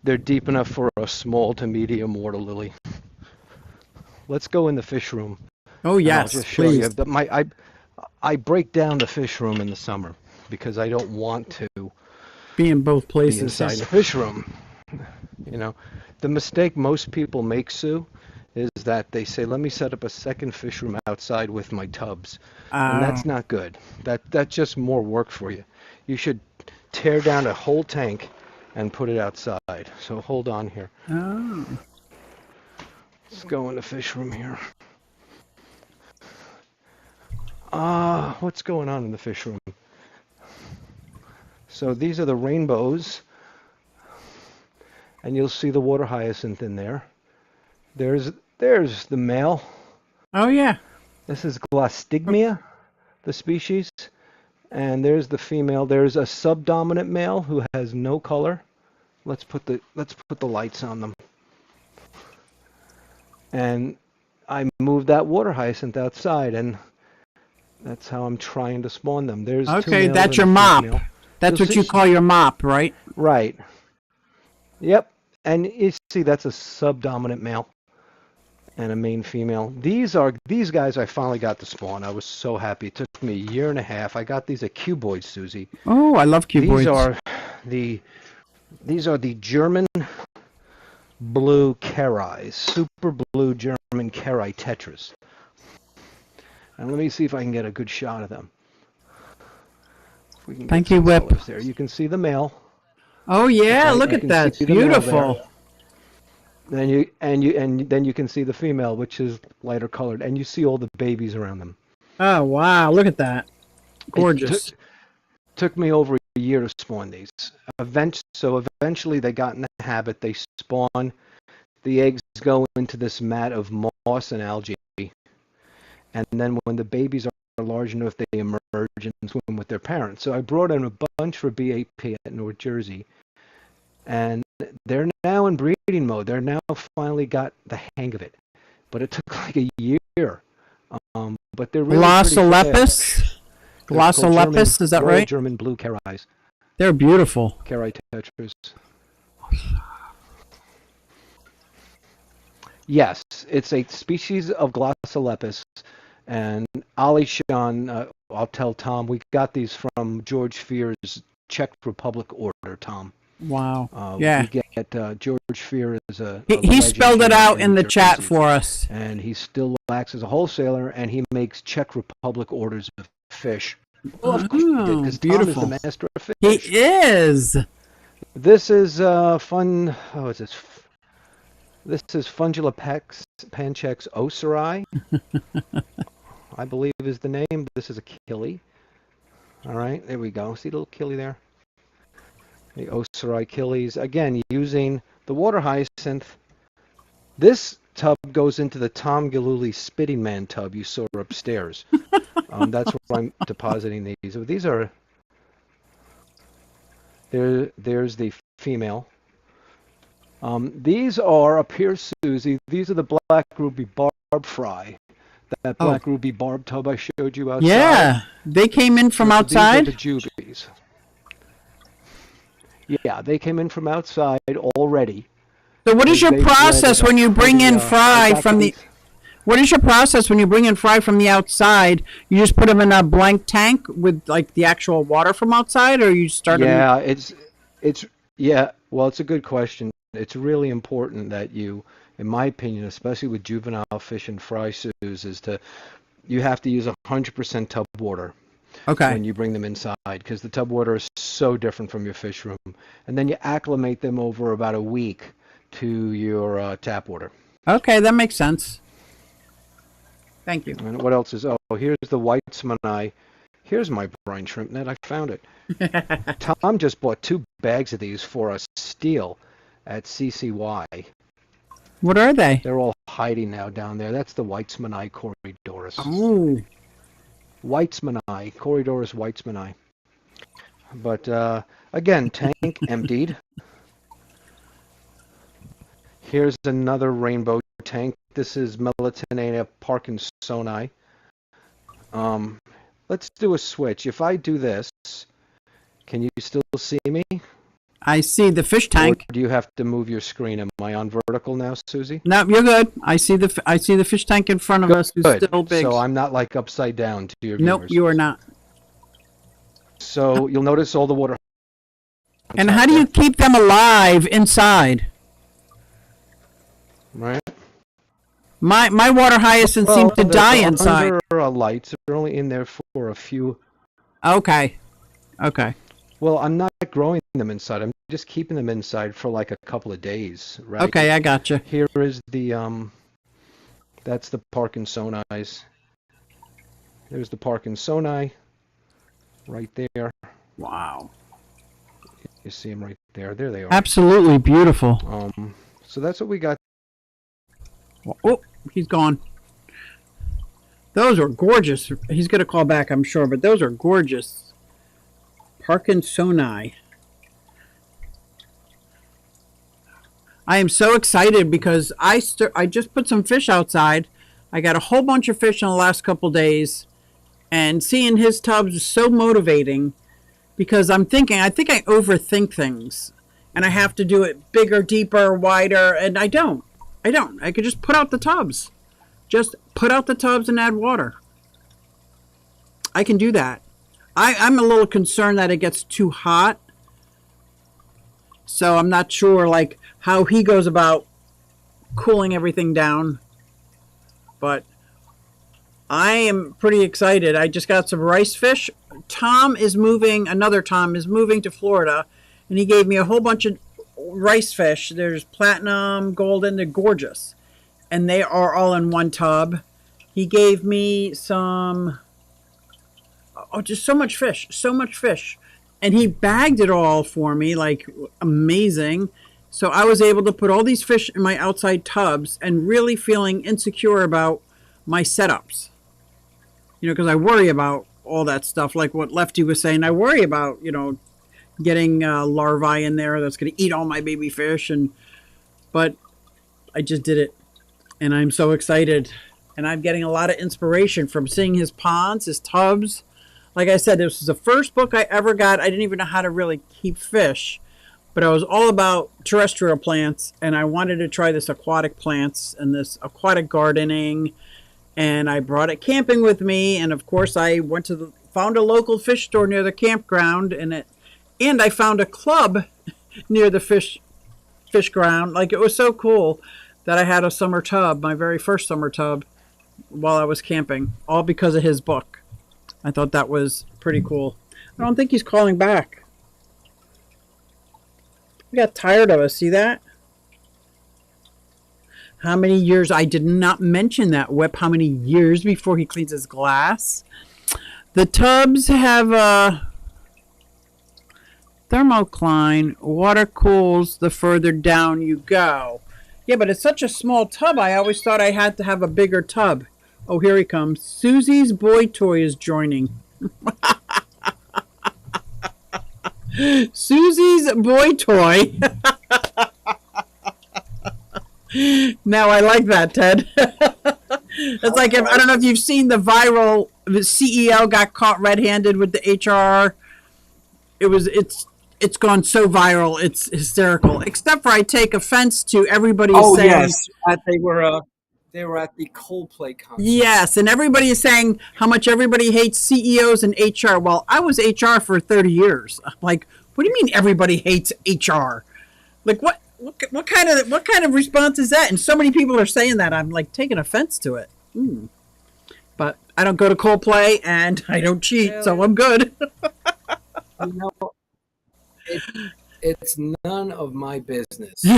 They're deep enough for a small to medium water lily. Let's go in the fish room. Oh, yes, I'll just show please. you. I break down the fish room in the summer because I don't want to Be in both be places. inside the fish room. The mistake most people make, Sue, is that they say, let me set up a second fish room outside with my tubs. And that's not good. That's just more work for you. You should tear down a whole tank and put it outside. So hold on here. Oh. Let's go in the fish room here. What's going on in the fish room? So these are the rainbows, and you'll see the water hyacinth in there. There's the male. Oh, yeah. This is Glostigmia, the species, and there's the female. There's a subdominant male who has no color. Let's put the lights on them. And I moved that water hyacinth outside, and that's how I'm trying to spawn them. There's two Okay, males that's and your a mop. female. That's You'll what see- you call your mop, right? Right. Yep. And you see that's a subdominant male and a main female. These guys I finally got to spawn. I was so happy. It took me a year and a half. I got these at cuboids, Susie. Oh, I love cuboids. These are the German blue kerais, super blue German kerai tetras. And let me see if I can get a good shot of them. If we can get Thank you, some Whip. colors there. You can see the male. Oh, yeah, Right, look you at can that. It's see the male beautiful. there. Then you can see the female, which is lighter colored, and you see all the babies around them. Oh, wow, look at that. Gorgeous. Took me over a year to spawn these. So eventually they got in the habit. They spawn. The eggs go into this mat of moss and algae, and then when the babies are large enough, they emerge and swim with their parents. So I brought in a bunch for BAP at North Jersey, and they're now in breeding mode. They're now finally got the hang of it, but it took like a year. But they're really Glossolepis? Glossolepis, is that right? German blue kerais. They're beautiful. Kerai tetras. Yes, it's a species of Glossolepis. And Ali Shan, I'll tell Tom, we got these from George Fear's Czech Republic order, Tom. Wow. Yeah. We get George Fear is a He legend spelled it here out in the chat Jersey. for us. And he still acts as a wholesaler, and he makes Czech Republic orders of fish. Well, of course he did, because Tom is beautiful. the master of fish. He is. This is fun. Oh, is this? This is Fungulapex panchex osiri. I believe is the name. This is a killie. All right, there we go. See the little killie there? The osiri killies. Again, using the water hyacinth. This tub goes into the Tom Galuli Spitting Man tub you saw upstairs. That's where I'm depositing these. These are... There's the female. These are, up here, Susie, these are the black ruby barb fry. That black ruby barb tub I showed you outside. Yeah. They came in from outside? These are the jubies. Yeah, they came in from outside already. So what is your process when you bring in fry from the... What is your process when you bring in fry from the outside? You just put them in a blank tank with like the actual water from outside, or you start them? Yeah, well, it's a good question. It's really important that you in my opinion, especially with juvenile fish and fry sues, you have to use 100% tub water Okay. when you bring them inside, because the tub water is so different from your fish room. And then you acclimate them over about a week to your tap water. Okay, that makes sense. Thank you. And what else is, oh, here's the Weitzmanni. Here's my brine shrimp net. I found it. Tom just bought 2 bags of these for a steal at CCY. What are they? They're all hiding now down there. That's the Weitzmanni Corydoris. Oh. Weitzmanni, Corydoris Weitzmanni. But again, tank emptied. Here's another rainbow tank. This is Melatonina parkinsoni. Let's do a switch. If I do this, can you still see me? I see the fish tank. Or do you have to move your screen? Am I on vertical now, Susie? No, you're good. I see the fish tank in front of us. Who's Good. still big. So I'm not like upside down to your viewers. Nope, you are not. So you'll notice all the water. And how do you keep them alive inside? Right. My water hyacinths seem to die inside. Under lights. They're only in there for a few. Okay. Okay. Well, I'm not growing them inside. I'm just keeping them inside for like a couple of days. Right. Okay, I gotcha. Here is the that's the parkinsonis. There's the parkinsoni. Right there. Wow. You see them right there. There they are. Absolutely beautiful. So that's what we got. Oh, he's gone. Those are gorgeous. He's going to call back, I'm sure, but those are gorgeous. Parkinsoni. I am so excited because I just put some fish outside. I got a whole bunch of fish in the last couple days, and seeing his tubs is so motivating because I think I overthink things, and I have to do it bigger, deeper, wider, and I don't. I could just put out the tubs. Just put out the tubs and add water. I can do that. I'm a little concerned that it gets too hot. So I'm not sure like how he goes about cooling everything down. But I am pretty excited. I just got some rice fish. Another Tom is moving to Florida, and he gave me a whole bunch of rice fish. There's platinum, golden, they're gorgeous. And they are all in one tub. He gave me some, just so much fish. And he bagged it all for me, like amazing. So I was able to put all these fish in my outside tubs and really feeling insecure about my setups. Because I worry about all that stuff, like what Lefty was saying. I worry about, getting larvae in there that's going to eat all my baby fish. But I just did it. And I'm so excited. And I'm getting a lot of inspiration from seeing his ponds, his tubs. Like I said, this was the first book I ever got. I didn't even know how to really keep fish. But I was all about terrestrial plants. And I wanted to try this aquatic plants and this aquatic gardening. And I brought it camping with me. And of course, I found a local fish store near the campground. And I found a club near the fish ground. Like, it was so cool that I had a summer tub, my very first summer tub, while I was camping, all because of his book. I thought that was pretty cool. I don't think he's calling back. He got tired of us, see that? How many years? I did not mention that, Whip. How many years before he cleans his glass? The tubs have a thermocline. Water cools the further down you go. Yeah, but it's such a small tub. I always thought I had to have a bigger tub. Oh, here he comes. Susie's boy toy is joining. Susie's boy toy. Now I like that, Ted. It's like, I don't know if you've seen the viral, the CEO got caught red-handed with the HR. It's gone so viral, it's hysterical. Except for I take offense to everybody saying. Oh yes, they were at the Coldplay concert. Yes, and everybody is saying how much everybody hates CEOs and HR. Well, I was HR for 30 years. Like, what do you mean everybody hates HR? Like, what kind of response is that? And so many people are saying that. I'm like taking offense to it. But I don't go to Coldplay and I don't cheat, so I'm good. You know, it's none of my business. So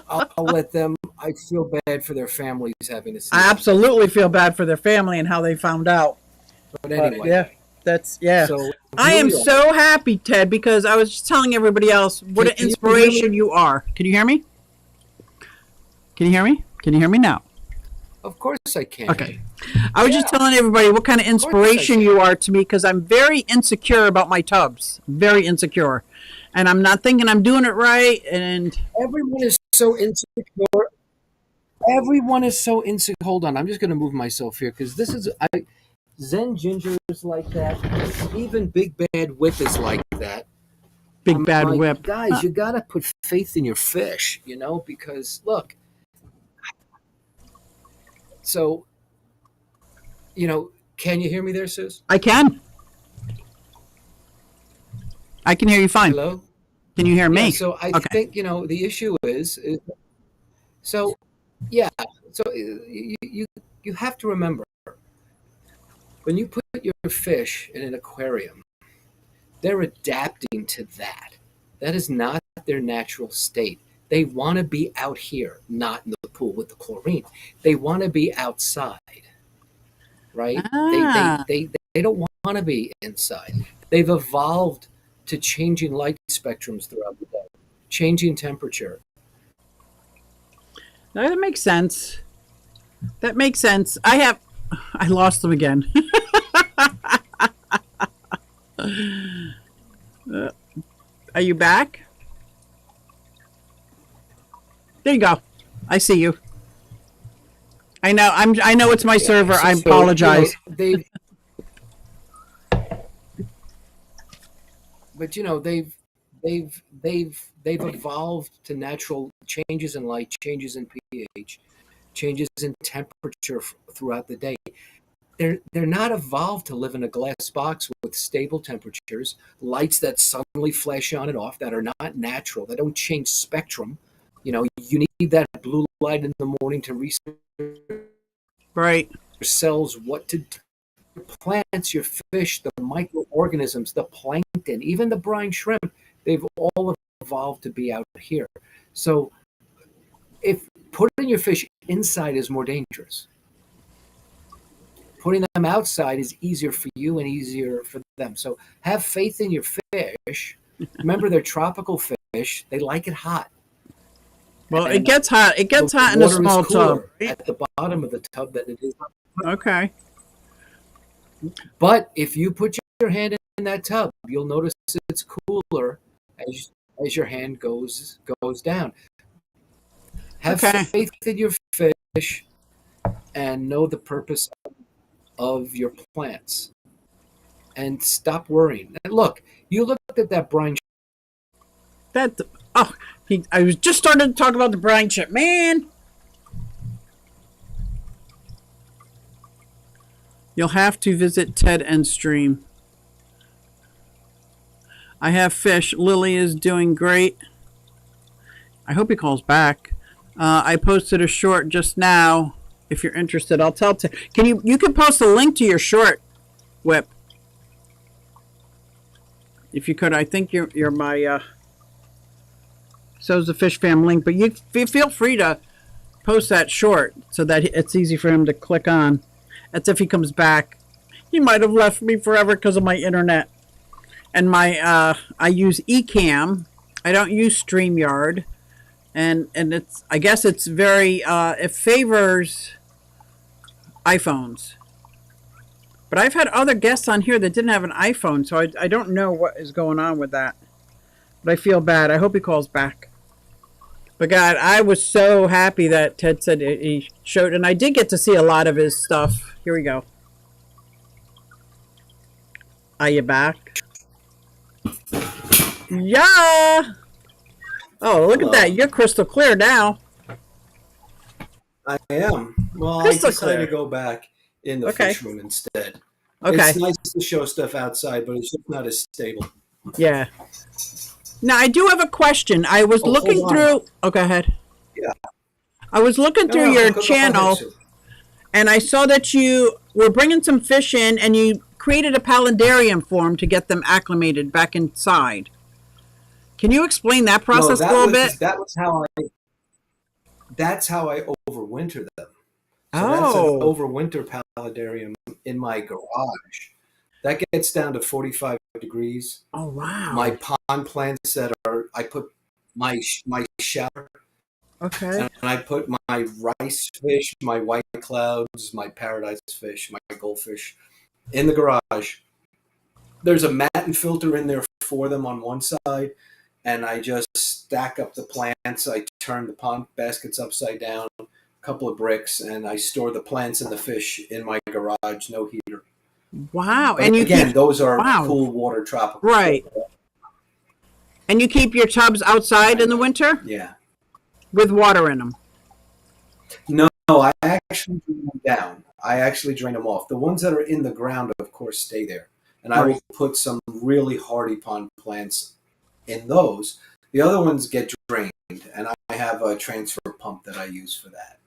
I'll let them. I feel bad for their families having to see I it. absolutely feel bad for their family and how they found out. But anyway, So I here am we are. so happy, Ted, because I was just telling everybody else what an Can you inspiration you are. Can you hear me? Can you hear me? Can you hear me now? Of course I can. Okay. I was just telling everybody what kind of inspiration you are to me, because I'm very insecure about my tubs. Very insecure. And I'm not thinking I'm doing it right. And Everyone is so insecure. Everyone is so insecure. Hold on, I'm just going to move myself here because this is Zen Ginger is like that. Even Big Bad Whip is like that. Big Bad like, Whip. Guys, you got to put faith in your fish, because look. So, can you hear me there, Sus? I can. I can hear you fine. Hello? Can you hear me? Yeah, so I think, the issue is so, yeah. So you have to remember, when you put your fish in an aquarium, they're adapting to that. That is not their natural state. They want to be out here, not in the pool with the chlorine. They want to be outside, right? They don't want to be inside. They've evolved to changing light spectrums throughout the day, changing temperature. No, that makes sense. That makes sense. I lost them again. Are you back? There you go. I see you. I know. I know it's my server. I apologize. They've evolved to natural changes in light, changes in pH, changes in temperature throughout the day. They're not evolved to live in a glass box with stable temperatures, lights that suddenly flash on and off, that are not natural. They don't change spectrum. You need that blue light in the morning to reset Right. your cells, what to do. Your plants, your fish, the microorganisms, the plankton, even the brine shrimp, they've all evolved to be out here. So if putting your fish inside is more dangerous, putting them outside is easier for you and easier for them. So have faith in your fish. Remember, they're tropical fish. They like it hot. Well, it gets hot. It gets hot in a small tub. At the bottom of the tub than it is. Okay. But if you put your hand in that tub, you'll notice it's cooler as your hand goes down. Have faith in your fish and know the purpose of your plants. And stop worrying. And look, you looked at that brine. I was just starting to talk about the brine chip, man. You'll have to visit Ted and stream. I have fish. Lily is doing great. I hope he calls back. I posted a short just now. If you're interested, I'll tell Ted. You can post a link to your short, Whip. If you could, I think you're my so's the Fish Fam link, but you feel free to post that short so that it's easy for him to click on. That's if he comes back. He might have left me forever because of my internet. And I use Ecamm. I don't use StreamYard. And I guess it's very it favors iPhones. But I've had other guests on here that didn't have an iPhone, so I don't know what is going on with that. But I feel bad. I hope he calls back. But God, I was so happy that Ted said he showed, and I did get to see a lot of his stuff. Here we go. Are you back? Yeah. Oh, look at that. You're crystal clear now. I am. Well, Crystal I decided clear. to go back in the fish room instead. Okay. It's nice to show stuff outside, but it's just not as stable. Yeah. Now I do have a question. I was looking hold on. through. Oh, go ahead. Yeah. I was looking No, through no, your go channel, ahead, Sue. and I saw that you were bringing some fish in, and you created a palindarium for them to get them acclimated back inside. Can you explain that process a little bit? That's how I overwinter them. So that's an Oh, overwinter paludarium in my garage. That gets down to 45 degrees. oh wow. My pond plants that are, I put my shower, Okay. and I put my rice fish, my white clouds, my paradise fish, my goldfish in the garage. There's a mat and filter in there for them on one side, and I just stack up the plants. I turn the pond baskets upside down, a couple of bricks, and I store the plants and the fish in my garage, no heater. Wow. But And you again, keep, those are wow. cool water tropical. Right. And you keep your tubs outside in the winter Yeah. with water in them. No, I actually drain them down. I actually drain them off. The ones that are in the ground, of course, stay there. And I will put some really hardy pond plants in those. The other ones get drained, and I have a transfer pump that I use for that.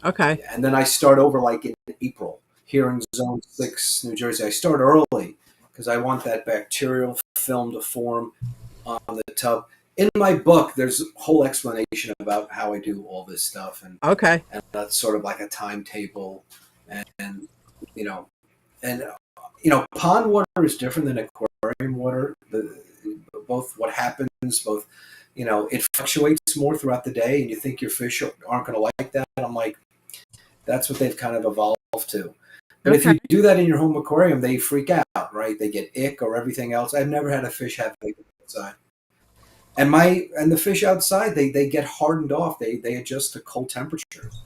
Okay. And then I start over like in April here in Zone 6, New Jersey. I start early because I want that bacterial film to form on the tub. In my book, there's a whole explanation about how I do all this stuff, and that's sort of like a timetable, and pond water is different than aquarium water. Both what happens, both it fluctuates more throughout the day, and you think your fish aren't going to like that. I'm like, that's what they've kind of evolved to. But if you do that in your home aquarium, they freak out, right? They get ick or everything else. I've never had a fish have ick outside. And the fish outside, they get hardened off. They adjust to cold temperatures.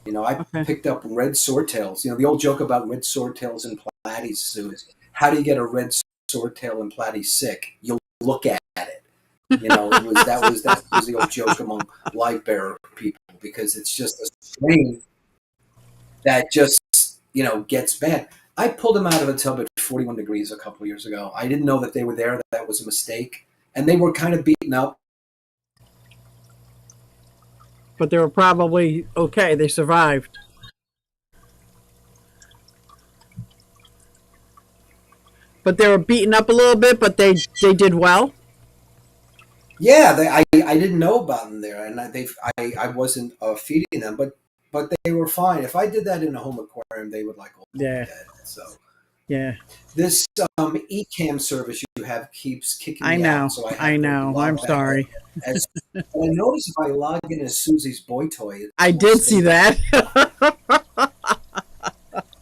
I picked up red swordtails. The old joke about red swordtails and platies, Sue, is how do you get a red swordtail and platy sick? You'll look at it. That was the old joke among Livebearer people, because it's just a strain that just gets bad. I pulled them out of a tub at 41 degrees a couple of years ago. I didn't know that they were there. That was a mistake. And they were kind of beaten up. But they were probably okay. They survived. But they were beaten up a little bit, but they did well. Yeah, I didn't know about them there, and I wasn't feeding them, but they were fine. If I did that in a home aquarium, they would dead. So yeah, this eCam service you have keeps kicking me out. So I know. I'm sorry. I noticed if I log in as Susie's boy toy, I did see that.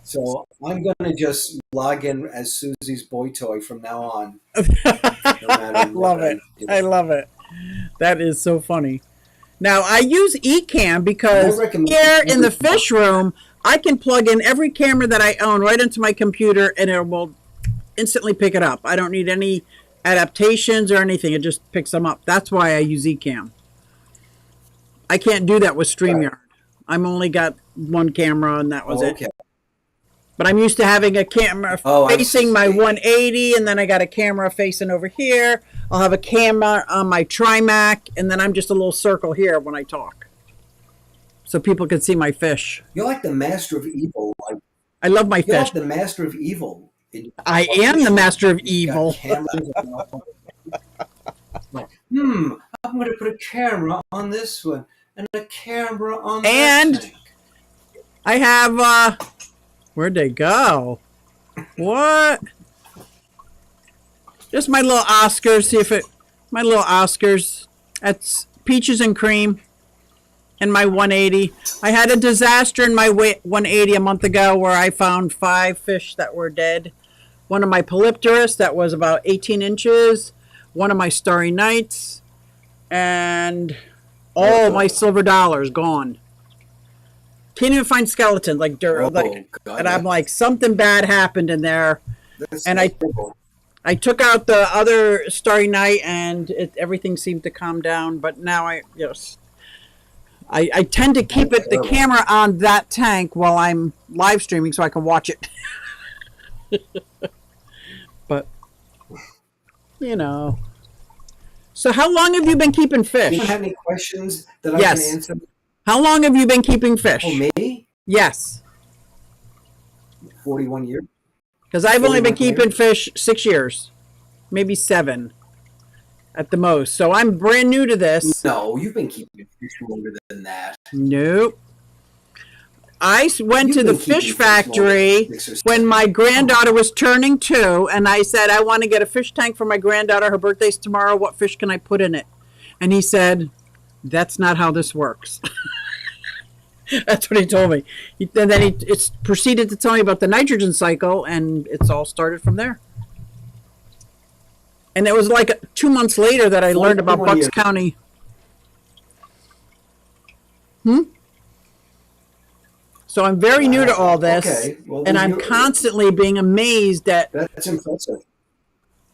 So I'm going to just log in as Susie's boy toy from now on. I love it. I love it. That is so funny. Now, I use eCam because here in the fish room, I can plug in every camera that I own right into my computer, and it will instantly pick it up. I don't need any adaptations or anything. It just picks them up. That's why I use eCam. I can't do that with StreamYard. Right. I'm only got one camera, and that was it. But I'm used to having a camera facing my 180, and then I got a camera facing over here. I'll have a camera on my TriMac, and then I'm just a little circle here when I talk, so people can see my fish. You're like the master of evil. I love my fish. You're like the master of evil. I am the master of evil. I'm going to put a camera on this one, and a camera on that tank. I have... Where'd they go? What? Just my little Oscars. My little Oscars. That's peaches and cream. And my 180. I had a disaster in my 180 a month ago where I found 5 fish that were dead. One of my polypterus that was about 18 inches. One of my starry nights. And all my silver dollars gone. Can't even find skeletons, like dirt. And I'm like, something bad happened in there. And I took out the other Starry Night, and everything seemed to calm down. But now I tend to keep the camera on that tank while I'm live streaming so I can watch it. But So how long have you been keeping Do fish? you have any questions that I Yes. can answer? How long have you been keeping fish? Oh, me? Yes. 41 years. Because I've only been 41 keeping fish 6 years, maybe 7 at the most. So I'm brand new to this. No, you've been keeping fish longer than that. Nope. I went to You've the been keeping fish fish longer factory than 6 or 7. when my granddaughter was turning 2, and I said, I want to get a fish tank for my granddaughter. Her birthday's tomorrow. What fish can I put in it? And he said, that's not how this works. That's what he told me. And then he proceeded to tell me about the nitrogen cycle, and it's all started from there. And it was like 2 months later that I learned about 41 Bucks years. County. So I'm very new to all this, Okay. Well, and then I'm constantly being amazed at. That's impressive.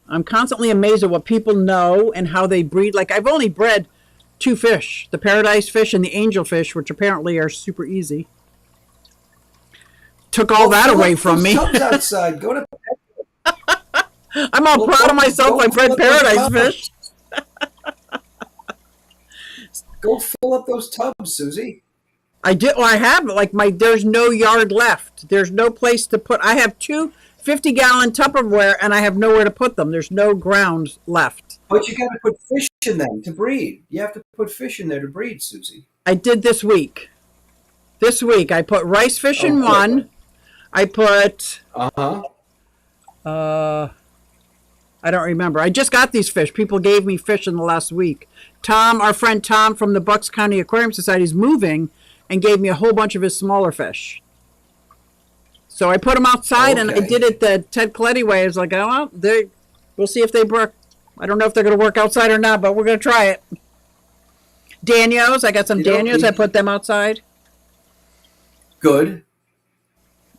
I'm constantly amazed at what people know and how they breed. Like I've only bred 2 fish, the paradise fish and the angel fish, which apparently are super easy. Took all that fill away up from those me. tubs outside. Go to I'm all proud of myself. I bred fill up those paradise tubs. fish. Go fill up those tubs, Susie. I did. Well, I have like there's no yard left. There's no place to put. I have 2 50-gallon Tupperware, and I have nowhere to put them. There's no ground left. But you got to put fish in them to breed. You have to put fish in there to breed, Susie. I did this week. This week I put rice fish in good. one. I put I don't remember. I just got these fish. People gave me fish in the last week. Tom, our friend Tom from the Bucks County Aquarium Society, is moving and gave me a whole bunch of his smaller fish. So I put them outside, and I Okay. did it the Ted Coletti way. I was like, oh, well, we'll see if they work. I don't know if they're going to work outside or not, but we're going to try it. Danios, I got some You know, Danios. I put them outside. Good.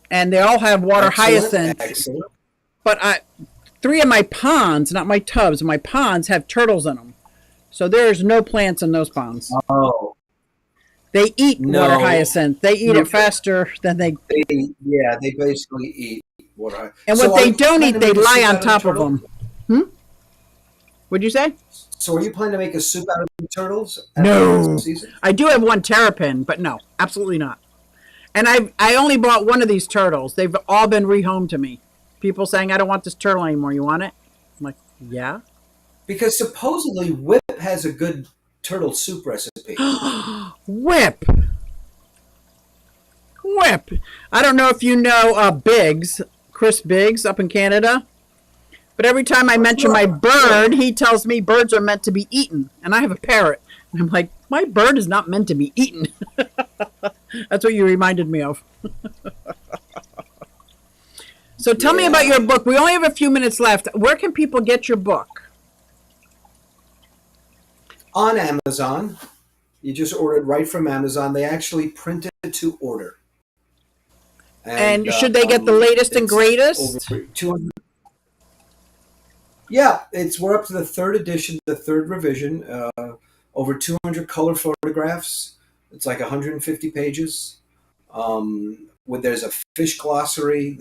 And they all have water Excellent. hyacinth. Excellent. But 3 of my ponds, not my tubs, my ponds have turtles in them. So there's no plants in those ponds. Oh. They eat No. water hyscinth. They eat it faster than they. They basically eat water. And So what are they you don't planning eat, to they make a lie soup on out the top of turtle? them. What'd you say? So are you planning to make a soup out of the turtles? No. Season? I do have one terrapin, but no, absolutely not. And I only bought one of these turtles. They've all been rehomed to me. People saying, I don't want this turtle anymore. You want it? I'm like, yeah. Because supposedly Whip has a good turtle soup recipe. Whip. I don't know if you know Biggs, Chris Biggs up in Canada. But every time I mention my bird, he tells me birds are meant to be eaten. And I have a parrot. And I'm like, my bird is not meant to be eaten. That's what you reminded me of. So tell me about your book. We only have a few minutes left. Where can people get your book? On Amazon. You just order it right from Amazon. They actually print it to order. And should they get the latest and it's greatest? Over 200. Yeah, we're up to the 3rd edition, the 3rd revision. Over 200 color photographs. It's like 150 pages. There's a fish glossary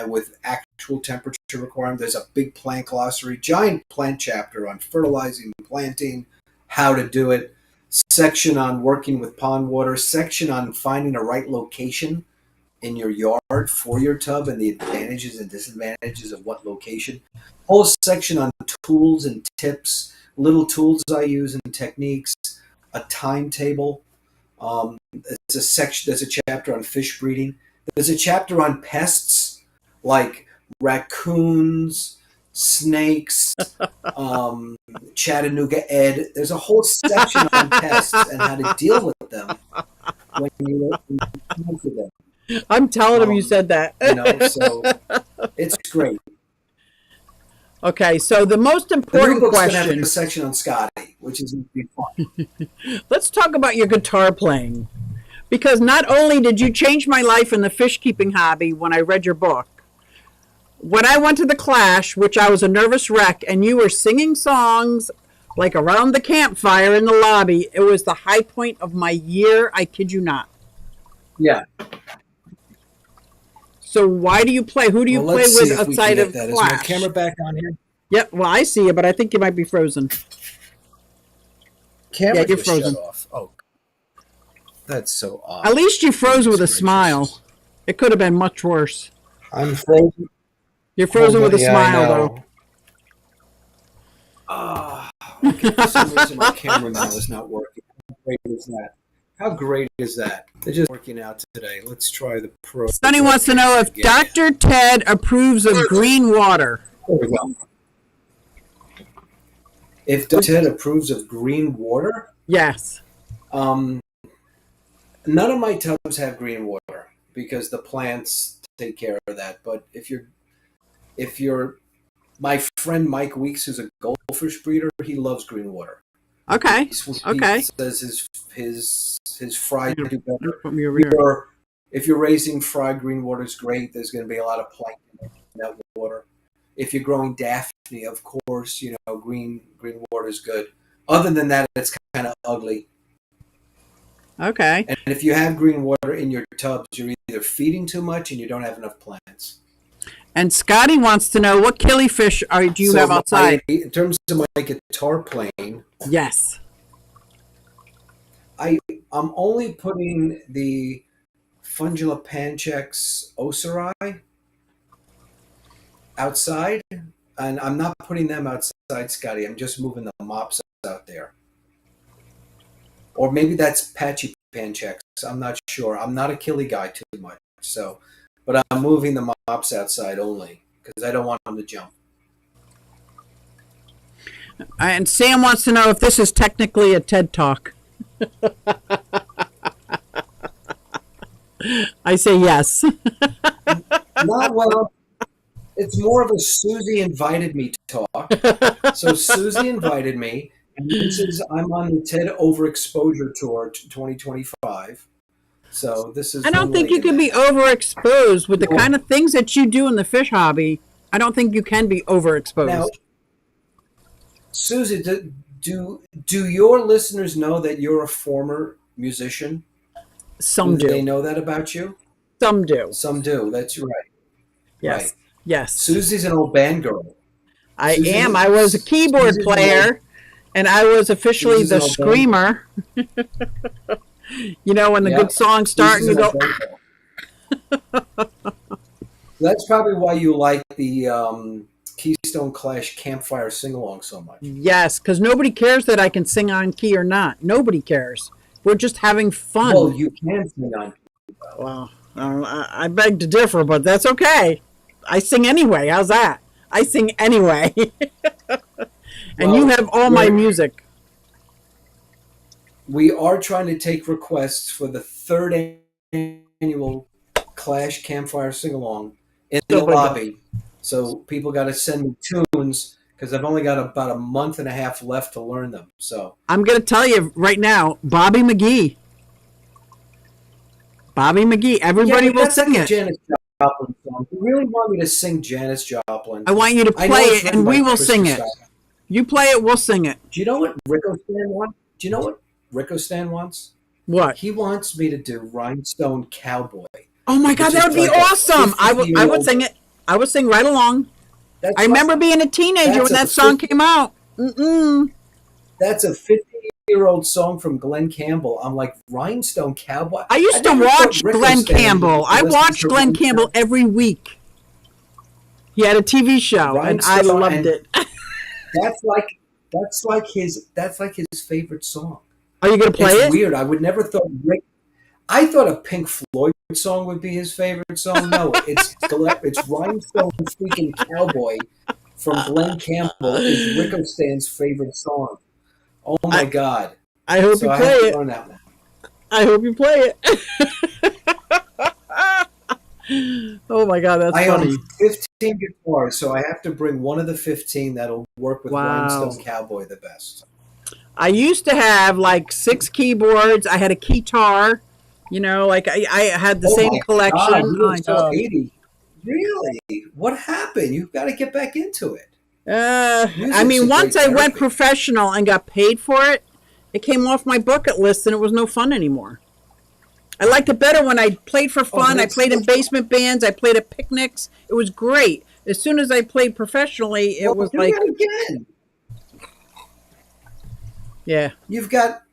with actual temperature requirement. There's a big plant glossary, giant plant chapter on fertilizing, planting, how to do it, section on working with pond water, section on finding a right location in your yard for your tub and the advantages and disadvantages of what location. Whole section on tools and tips, little tools I use and techniques, a timetable. There's a chapter on fish breeding. There's a chapter on pests like raccoons, snakes, Chattanooga Ed. There's a whole section on pests and how to deal with them when you encounter them. I'm telling him you said that. So it's great. Okay, so the most The new important book's going to have question. a section on Scotty, which is going to be fun. Let's talk about your guitar playing. Because not only did you change my life in the fish keeping hobby when I read your book, when I went to the Clash, which I was a nervous wreck, and you were singing songs like around the campfire in the lobby, it was the high point of my year. I kid you not. Yeah. So why do you play? Who do you play let's see with if we can outside get of that. Clash? Is my camera back on here? Yep. Well, I see you, but I think you might be frozen. camera you're just frozen. shut off. Oh, that's so odd. At least you froze with a Goodness smile. gracious. It could have been much worse. I'm frozen. You're frozen with a Yeah, I smile, know. though. Okay, for some reason my camera now is not working. How great is that? How great is that? They're just working out today. Let's try the pro. Sonny wants to know if again. Dr. Ted approves of green water. There we go. If Dr. Ted approves of green water, Yes. none of my tubs have green water because the plants take care of that. But if you're my friend Mike Weeks, who's a goldfish breeder, he loves green water. Okay. He Okay. says his fried do better. Put me over here. If you're raising fried green water, is great. There's going to be a lot of plankton in that water. If you're growing Daphne, of course, green water is good. Other than that, it's kind of ugly. Okay. And if you have green water in your tubs, you're either feeding too much and you don't have enough plants. And Scotty wants to know what killifish do you have outside? In terms of my guitar playing, Yes. I'm only putting the Fungula Panchex Osiri outside, and I'm not putting them outside, Scotty. I'm just moving the mops out there. Or maybe that's Patchy Panchex. I'm not sure. I'm not a killie guy too much, but I'm moving the mops outside only because I don't want them to jump. And Sam wants to know if this is technically a TED Talk. I say yes. Not well. It's more of a Susie invited me talk. So Susie invited me, and this is I'm on the TED Overexposure Tour 2025. So this is. I don't think you can be overexposed with the kind of things that you do in the fish hobby. I don't think you can be overexposed. Now, Susie, do your listeners know that you're a former musician? Some do. They know that about you? Some do. Some do. That's right. Yes. Right. Yes. Susie's an old band girl. I am. I was a keyboard player, and I was officially the screamer. When the good songs start and you go. That's probably why you like the Keystone Clash Campfire Sing-Along so much. Yes, because nobody cares that I can sing on key or not. Nobody cares. We're just having fun. Well, you can sing on key. Well, I beg to differ, but that's okay. I sing anyway. How's that? I sing anyway. And you have all my music. We are trying to take requests for the third annual Clash Campfire Sing-Along in the lobby. So people got to send me tunes because I've only got about a month and a half left to learn them. So I'm going to tell you right now, Bobby McGee. Bobby McGee. Everybody will sing it. Janis Joplin song. You really want me to sing Janis Joplin? I want you to play it, and we will sing it. You play it, we'll sing it. Do you know what Rico Stan wants? Do you know what Rico Stan wants? What? He wants me to do Rhinestone Cowboy. Oh my God, that would be awesome! I would sing it. I would sing right along. I remember being a teenager when that song came out. That's a 50-year-old song from Glenn Campbell. I'm like, Rhinestone Cowboy? I used to watch Glenn Campbell. I watched Glenn Campbell every week. He had a TV show, and I loved it. That's like his favorite song. Are you going to play it? It's weird. I would never thought I thought a Pink Floyd song would be his favorite song. No, it's Rhinestone freaking Cowboy from Glenn Campbell is Rico Stan's favorite song. Oh my God. I hope you play it. I hope you play it. Oh my God, that's funny. I own 15 guitars, so I have to bring one of the 15 that'll work with Rhinestone Cowboy the best. I used to have like 6 keyboards. I had a keytar. I had the same collection. God, 80. Really? What happened? You've got to get back into it. Once I went professional and got paid for it, it came off my bucket list and it was no fun anymore. I liked it better when I played for fun. I played in basement bands. I played at picnics. It was great. As soon as I played professionally, it was like... again. Yeah. You've got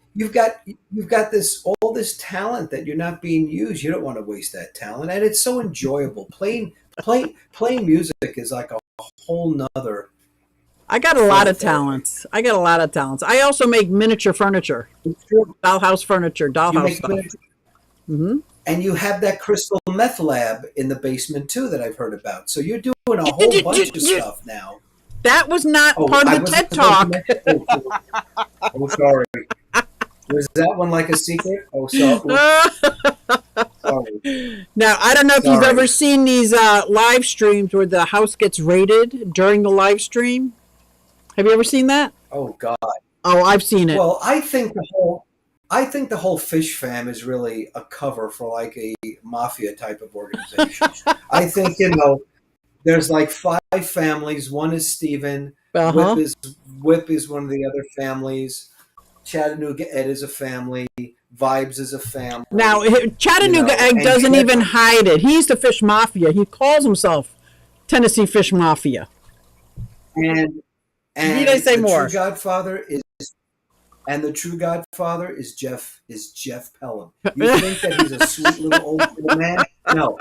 this all this talent that you're not being used. You don't want to waste that talent, and it's so enjoyable. Playing music is like a whole nother. I got a lot of talents. I also make miniature furniture, dollhouse furniture, dollhouse stuff. And you have that crystal meth lab in the basement too that I've heard about. So you're doing a whole bunch of stuff now. That was not part of the TED Talk. Oh, sorry. Was that one like a secret? Oh, sorry. Sorry. Now, I don't know if you've ever seen these live streams where the house gets raided during the live stream. Have you ever seen that? Oh, God. Oh, I've seen it. Well, I think the whole fish fam is really a cover for like a mafia type of organization. I think, there's like 5 families. One is Stephen. Whip is one of the other families. Chattanooga Ed is a family. Vibes is a family. Now, Chattanooga Egg doesn't even hide it. He's the fish mafia. He calls himself Tennessee Fish Mafia. And Need I say more? The true Godfather is Jeff Pelham. You think that he's a sweet little old man? No.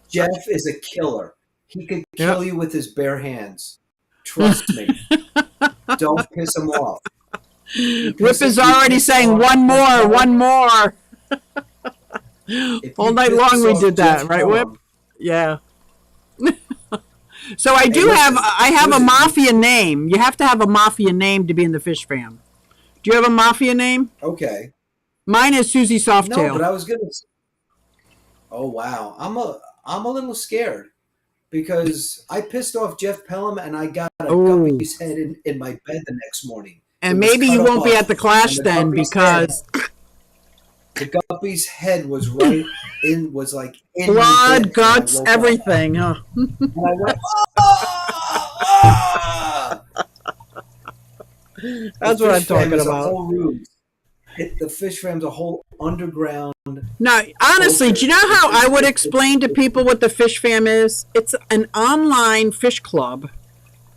Jeff is a killer. He could kill you with his bare hands. Trust me. Don't piss him off. Whip is already saying one more. All night long we did that, right, Whip? Yeah. So I have a mafia name. You have to have a mafia name to be in the fish fam. Do you have a mafia name? Okay. Mine is Susie Softail. No, but I was gonna. Oh wow, I'm a little scared because I pissed off Jeff Pelham and I got a guppy's head in my bed the next morning. And maybe you won't be at the clash then because the guppy's head was in blood, guts, everything, huh? And I went, That's what I'm talking about. The fish fam's a whole underground. Now, honestly, do you know how I would explain to people what the fish fam is? It's an online fish club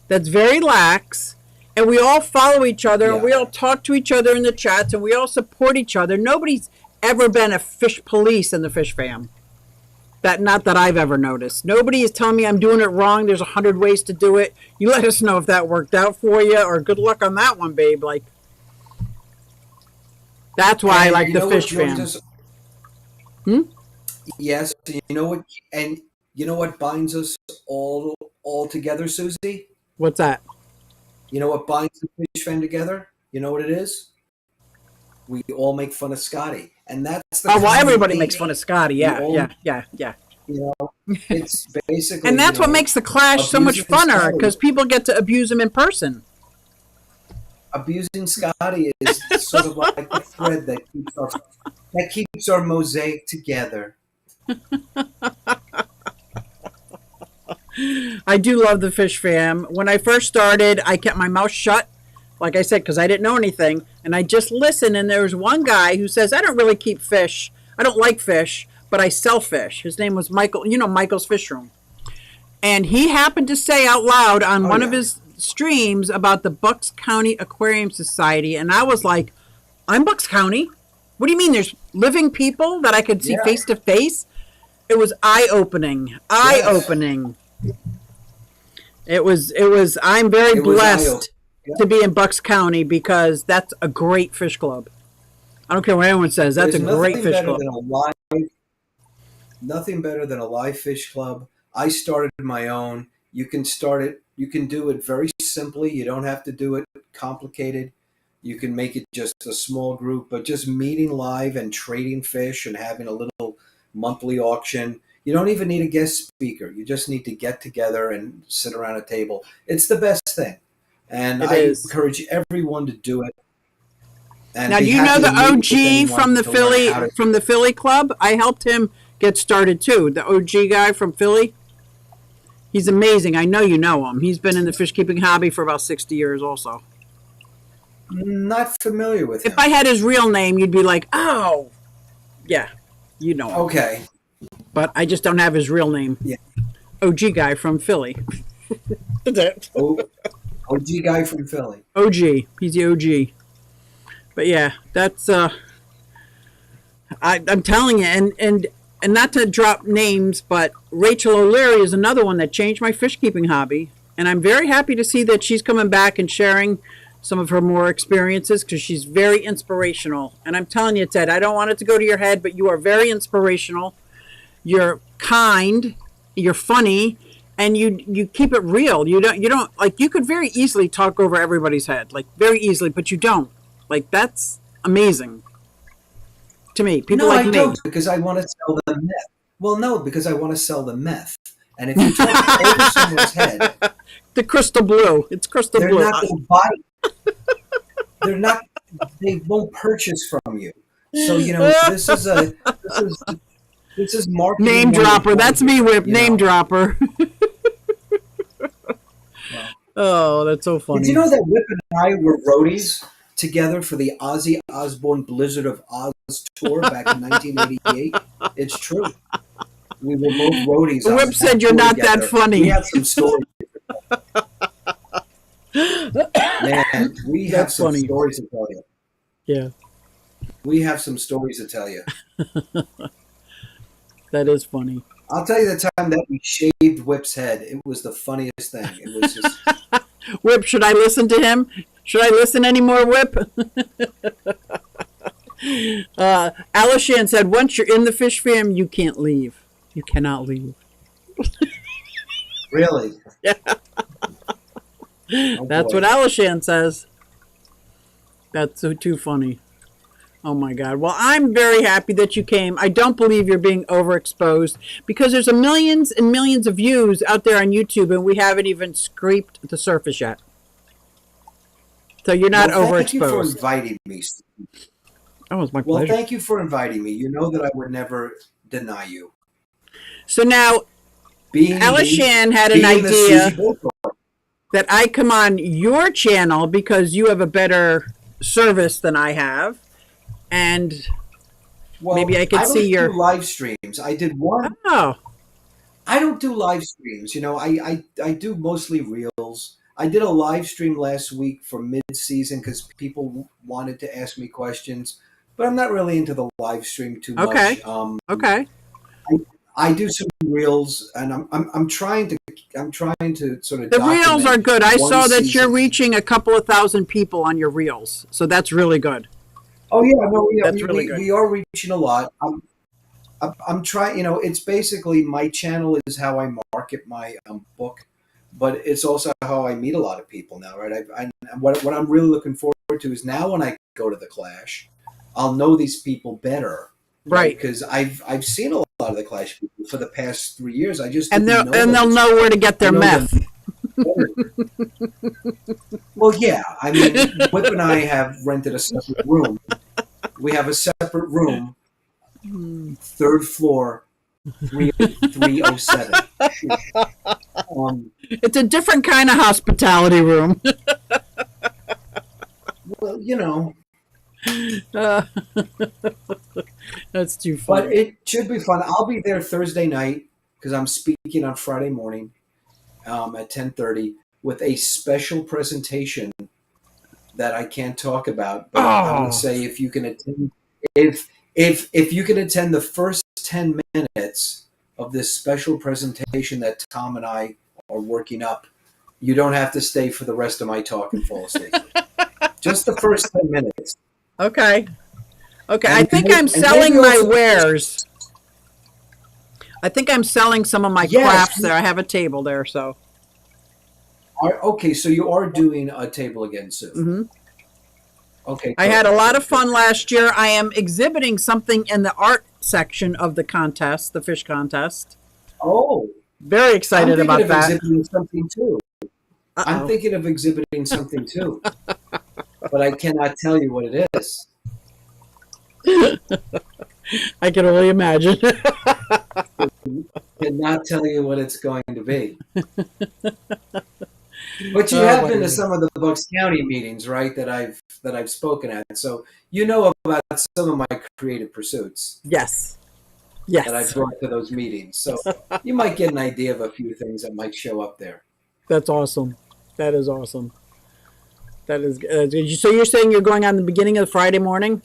that's very lax, and we all follow each other, and we all talk to each other in the chats, and we all support each other. Nobody's ever been a fish police in the fish fam. Not that I've ever noticed. Nobody is telling me I'm doing it wrong. There's 100 ways to do it. You let us know if that worked out for you, or good luck on that one, babe. Like, that's why I like the fish fam. Yes, you know what binds us all together, Susie? What's that? You know what binds the fish fam together? You know what it is? We all make fun of Scotty, and that's the. Oh well, everybody makes fun of Scotty. Yeah. You know, it's basically. And that's what makes the clash so much funner because people get to abuse him in person. Abusing Scotty is sort of like the thread that keeps our mosaic together. I do love the fish fam. When I first started, I kept my mouth shut, like I said, because I didn't know anything, and I just listened. And there was one guy who says, "I don't really keep fish. I don't like fish, but I sell fish." His name was Michael. You know Michael's Fish Room, and he happened to say out loud on one of his streams about the Bucks County Aquarium Society, and I was like, I'm Bucks County? What do you mean there's living people that I could see face to face? It was eye-opening. It was I'm very blessed to be in Bucks County because that's a great fish club. I don't care what anyone says, that's a great fish club. Nothing better than a live fish club. I started my own. You can start it. You can do it very simply. You don't have to do it complicated. You can make it just a small group, but just meeting live and trading fish and having a little monthly auction. You don't even need a guest speaker. You just need to get together and sit around a table. It's the best thing. And I encourage everyone to do it. And now, do you know the OG from the Philly club? I helped him get started too. The OG guy from Philly. He's amazing. I know you know him. He's been in the fish keeping hobby for about 60 years also. Not familiar with him. If I had his real name, you'd be like, oh, yeah, you know him. Okay. But I just don't have his real name. Yeah. OG guy from Philly. OG guy from Philly. OG. He's the OG. But yeah, that's I'm telling you, and not to drop names, but Rachel O'Leary is another one that changed my fish keeping hobby, and I'm very happy to see that she's coming back and sharing some of her more experiences because she's very inspirational. And I'm telling you, Ted, I don't want it to go to your head, but you are very inspirational. You're kind, you're funny, and you keep it real. You don't like, you could very easily talk over everybody's head, like very easily, but you don't. Like, that's amazing to me. People No, like I me. don't, because I want to sell the meth. Well, no, because I want to sell the meth. And if you talk over someone's head, The crystal blue. It's crystal they're blue. not going to buy it. They're not. They won't purchase from you. So this is marketing. Name dropper. That's me, Whip. You Name know. dropper. Oh, that's so funny. Did you know that Whip and I were roadies together for the Ozzy Osbourne Blizzard of Oz tour back in 1988? It's true. We were both roadies. on Whip that said you're tour not together. that funny. We have some stories. Man, we have That's some funny. stories to tell you. Yeah, We have some stories to tell you. that is funny. I'll tell you the time that we shaved Whip's head. It was the funniest thing. It was just Whip, should I listen to him? Should I listen anymore, Whip? Alishan said, once you're in the fish fam, you can't leave. You cannot leave. really. Yeah. Oh, That's boy. what Alishan says. That's so too funny. Oh my God. Well, I'm very happy that you came. I don't believe you're being overexposed because there's millions and millions of views out there on YouTube and we haven't even scraped the surface yet. So you're not Well, thank you for overexposed. inviting me. Oh, it's my Well, pleasure. thank you for inviting me. You know that I would never deny you. So now, Being Alishan had an being the idea Susie Bullfrog. that I come on your channel because you have a better service than I have. And Well, maybe I could don't see your... do live streams. I did one. Oh, I don't do live streams. You know, I do mostly reels. I did a live stream last week for mid-season because people wanted to ask me questions, but I'm not really into the live stream too Okay. much. okay. I do some reels, and I'm trying to sort of The reels document are good. I one saw that you're season. reaching a couple of thousand people on your reels. So that's really good. Oh yeah, no, yeah, That's really good. we are reaching a lot. I'm trying. You know, it's basically my channel is how I market my book, but it's also how I meet a lot of people now, right? What I'm really looking forward to is now when I go to the Clash, I'll know these people better, Right. Because I've seen a lot of the Clash people for the past 3 years. I just And didn't they'll them. know where to get their I know meth. them. Well, yeah. I mean, Whip and I have rented a separate room. We have a separate room, third floor, 307. It's a different kind of hospitality room. Well, you know, That's too but funny. it should be fun. I'll be there Thursday night because I'm speaking on Friday morning at 10:30 with a special presentation that I can't talk about. But I would say if you can attend, if you can attend the first 10 minutes of this special presentation that Tom and I are working up, you don't have to stay for the rest of my talk and fall asleep. Just the first 10 minutes. Okay. Okay. And I think maybe- I'm and selling maybe my also- wares. I think I'm selling some of my Yes. crafts there. I have a table there, so. Okay, so you are doing a table again soon. Mhm. Okay. I good. had a lot of fun last year. I am exhibiting something in the art section of the contest, the fish contest. Oh, Very I'm excited thinking about of that. exhibiting something too. I'm Uh-oh. thinking of exhibiting something too, but I cannot tell you what it is. I can only imagine. Cannot tell you what it's going to be. But you Oh, have my been to goodness. some of the Bucks County meetings, right? That I've spoken at, so you know about some of my creative pursuits Yes. that I've Yes. brought to those meetings. So you might get an idea of a few things that might show up there. That's awesome. That is awesome. That is good. So you're saying you're going on the beginning of Friday morning?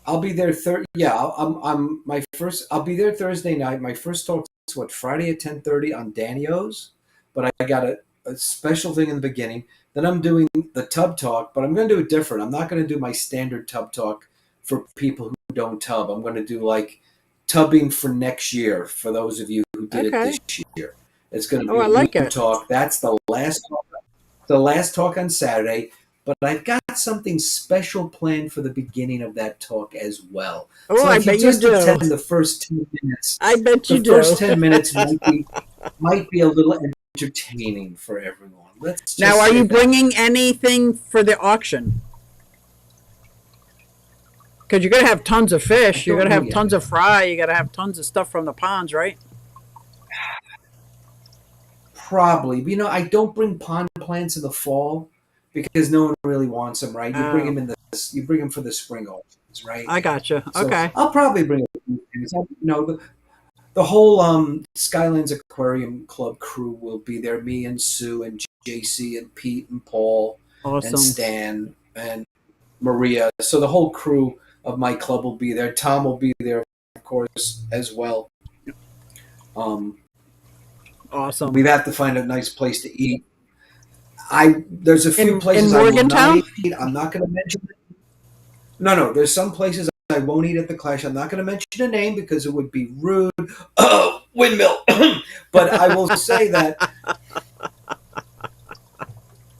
I'll be there. Yeah, I'm my first. I'll be there Thursday night. My first talk's Friday at 10:30 on Danio's, but I got a special thing in the beginning. Then I'm doing the tub talk, but I'm going to do it different. I'm not going to do my standard tub talk for people who don't tub. I'm going to do like tubbing for next year for those of you who did it this year. It's going to be I a like new it. talk. That's the last talk on Saturday. But I've got something special planned for the beginning of that talk as well. Oh, so I if bet you just you do. attend the first 10 minutes, I bet you the do. first 10 minutes might be a little entertaining for everyone. Let's just Now, are say you that. bringing anything for the auction? Because you're going to have tons of fish. You're going to have tons of fry. You're going to have tons of stuff from the ponds, right? Probably. You know, I don't bring pond plants in the fall because no one really wants them, right? You bring them you bring them for the spring auctions, right? I gotcha. So Okay. I'll probably bring a few things. You know, the whole Skylands Aquarium Club crew will be there. Me and Sue and JC and Pete and Paul and Stan and Maria. So the whole crew of my club will be there. Tom will be there, of course, as well. Awesome. We'd have to find a nice place to eat. There's a few places in I will Morgantown? not eat. I'm not going to mention it. No. There's some places I won't eat at the Clash. I'm not going to mention a name because it would be rude. Windmill. But I will say that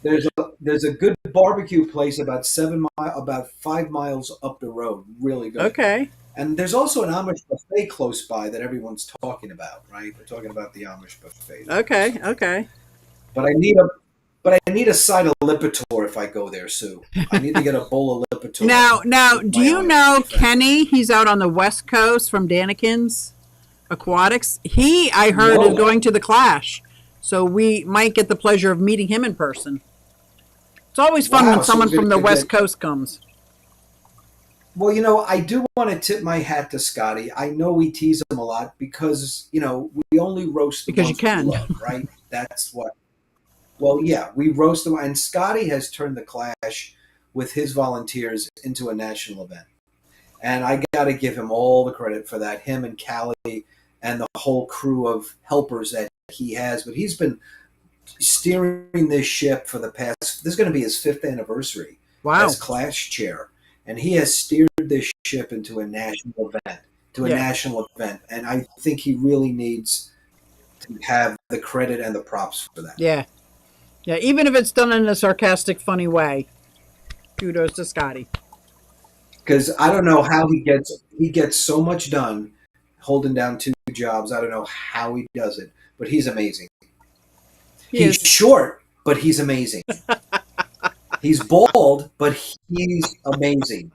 there's a good barbecue place about 5 miles up the road. Really good. Okay. And there's also an Amish buffet close by that everyone's talking about, right? They're talking about the Amish buffet. Okay. But I need a side of Lipitor if I go there, Sue. I need to get a bowl of Lipitor. Now, do you know Kenny? He's out on the West Coast from Danikins Aquatics. I heard, is going to the Clash. So we might get the pleasure of meeting him in person. It's always fun when someone from the West Coast comes. Well, you know, I do want to tip my hat to Scotty. I know we tease him a lot because, you know, we only roast the because you can, we love, right? That's what. Well, yeah, we roast them, and Scotty has turned the Clash with his volunteers into a national event, and I got to give him all the credit for that. Him and Callie and the whole crew of helpers that he has, but he's been steering this ship for the past. This is going to be his 5th anniversary as Clash chair. And he has steered this ship into a national event. And I think he really needs to have the credit and the props for that. Yeah, even if it's done in a sarcastic, funny way. Kudos to Scotty. Because I don't know how he gets so much done holding down 2 jobs. I don't know how he does it, but he's amazing. He's short, but he's amazing. He's bald, but he's amazing.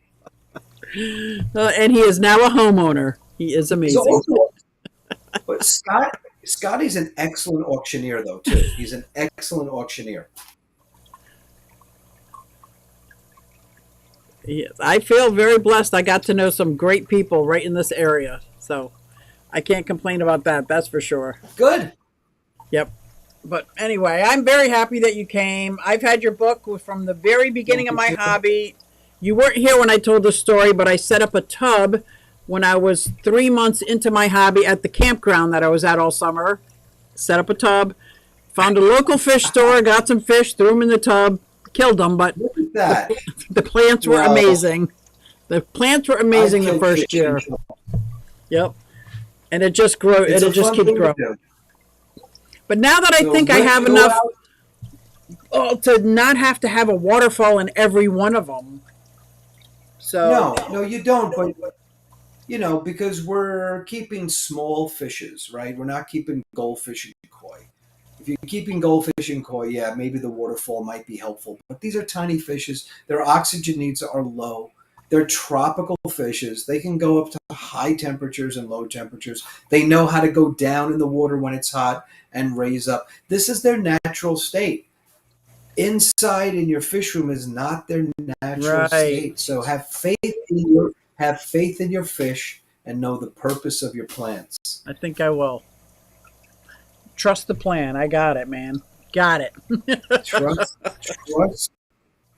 And he is now a homeowner. He is amazing. But Scotty's an excellent auctioneer, though, too. He's an excellent auctioneer. Yes, I feel very blessed. I got to know some great people right in this area. So I can't complain about that. That's for sure. Good. Yep. But anyway, I'm very happy that you came. I've had your book from the very beginning of my hobby. You weren't here when I told the story, but I set up a tub when I was 3 months into my hobby at the campground that I was at all summer. Set up a tub, found a local fish store, got some fish, threw them in the tub, killed them, but the plants were amazing. The plants were amazing the first year. Yep. And it just grew. It just keeps growing. But now that I think I have enough to not have to have a waterfall in every one of them. So no, you don't. But you know, because we're keeping small fishes, right? We're not keeping goldfish and koi. If you're keeping goldfish and koi, yeah, maybe the waterfall might be helpful. But these are tiny fishes. Their oxygen needs are low. They're tropical fishes. They can go up to high temperatures and low temperatures. They know how to go down in the water when it's hot and raise up. This is their natural state. Inside in your fish room is not their natural state. So have faith in your fish and know the purpose of your plants. I think I will. Trust the plan. I got it, man. Got it. Trust, trust,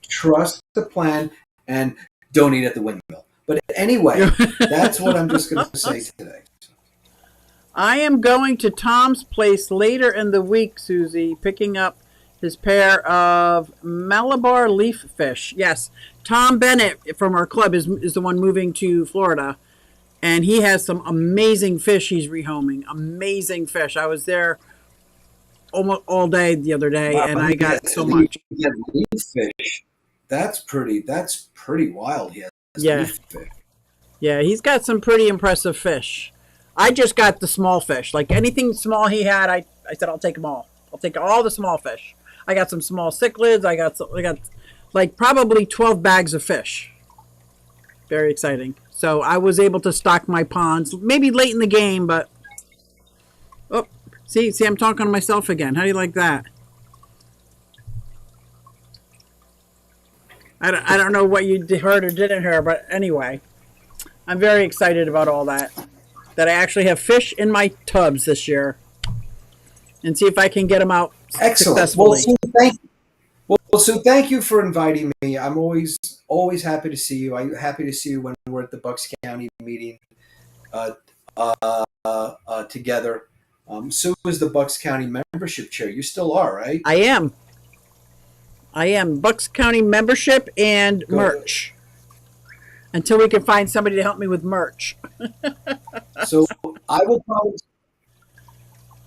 trust the plan, and don't eat at the windmill. But anyway, that's what I'm just going to say today. I am going to Tom's place later in the week, Susie, picking up his pair of Malabar leaf fish. Yes, Tom Bennett from our club is the one moving to Florida, and he has some amazing fish he's rehoming. Amazing fish. I was there almost all day the other day, Wow, and I got yeah, so much. yeah, leaf fish. That's pretty wild. He has Yeah. leaf fish. Yeah, he's got some pretty impressive fish. I just got the small fish. Like anything small he had, I said I'll take them all. I'll take all the small fish. I got some small cichlids. I got like probably 12 bags of fish. Very exciting. So I was able to stock my ponds, maybe late in the game, but oh, see, I'm talking to myself again. How do you like that? I don't know what you heard or didn't hear, but anyway, I'm very excited about all that. That I actually have fish in my tubs this year, and see if I can get them out Excellent. successfully. Well, Sue, thank you for inviting me. I'm always happy to see you. I'm happy to see you when we're at the Bucks County meeting together. Sue is the Bucks County membership chair. You still are, right? I am Bucks County membership and merch. Until we can find somebody to help me with merch. So I will probably.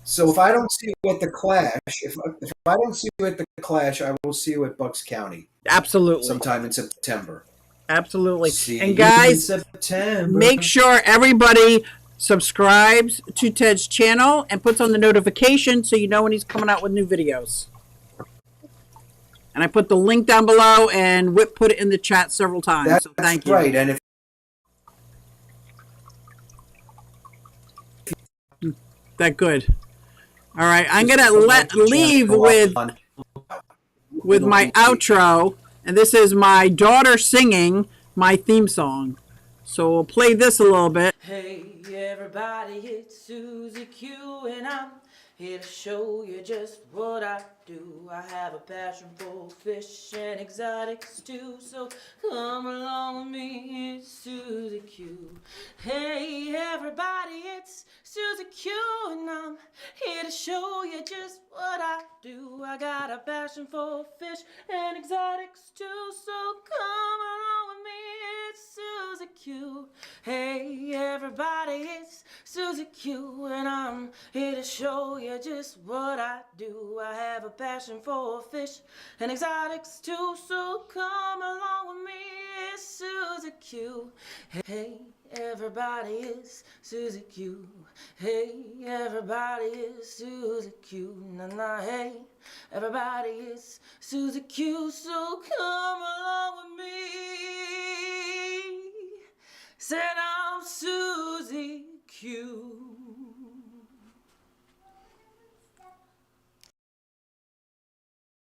So if I don't see you at the Clash, if I don't see you at the Clash, I will see you at Bucks County Absolutely. sometime in September. Absolutely. See And you guys, in September. make sure everybody subscribes to Ted's channel and puts on the notification so you know when he's coming out with new videos. And I put the link down below, and Whip put it in the chat several times. So thank you. Right, and if That good. All right, I'm gonna leave with my outro, and this is my daughter singing my theme song. So we'll play this a little bit. Hey everybody, it's Susie Q, and I'm here to show you just what I do. I have a passion for fish and exotics too, so come along with me, it's Susie Q. Hey everybody, it's Susie Q, and I'm here to show you just what I do. I got a passion for fish and exotics too, so come along with me, it's Susie Q. Hey everybody, it's Susie Q, and I'm here to show you just what I do. I have a passion for fish and exotics too, so come along with me, it's Susie Q. Hey everybody, it's Susie Q. Hey everybody, it's Susie Q. Nah, hey everybody, it's Susie Q, so come along with me. Said I'm Susie Q.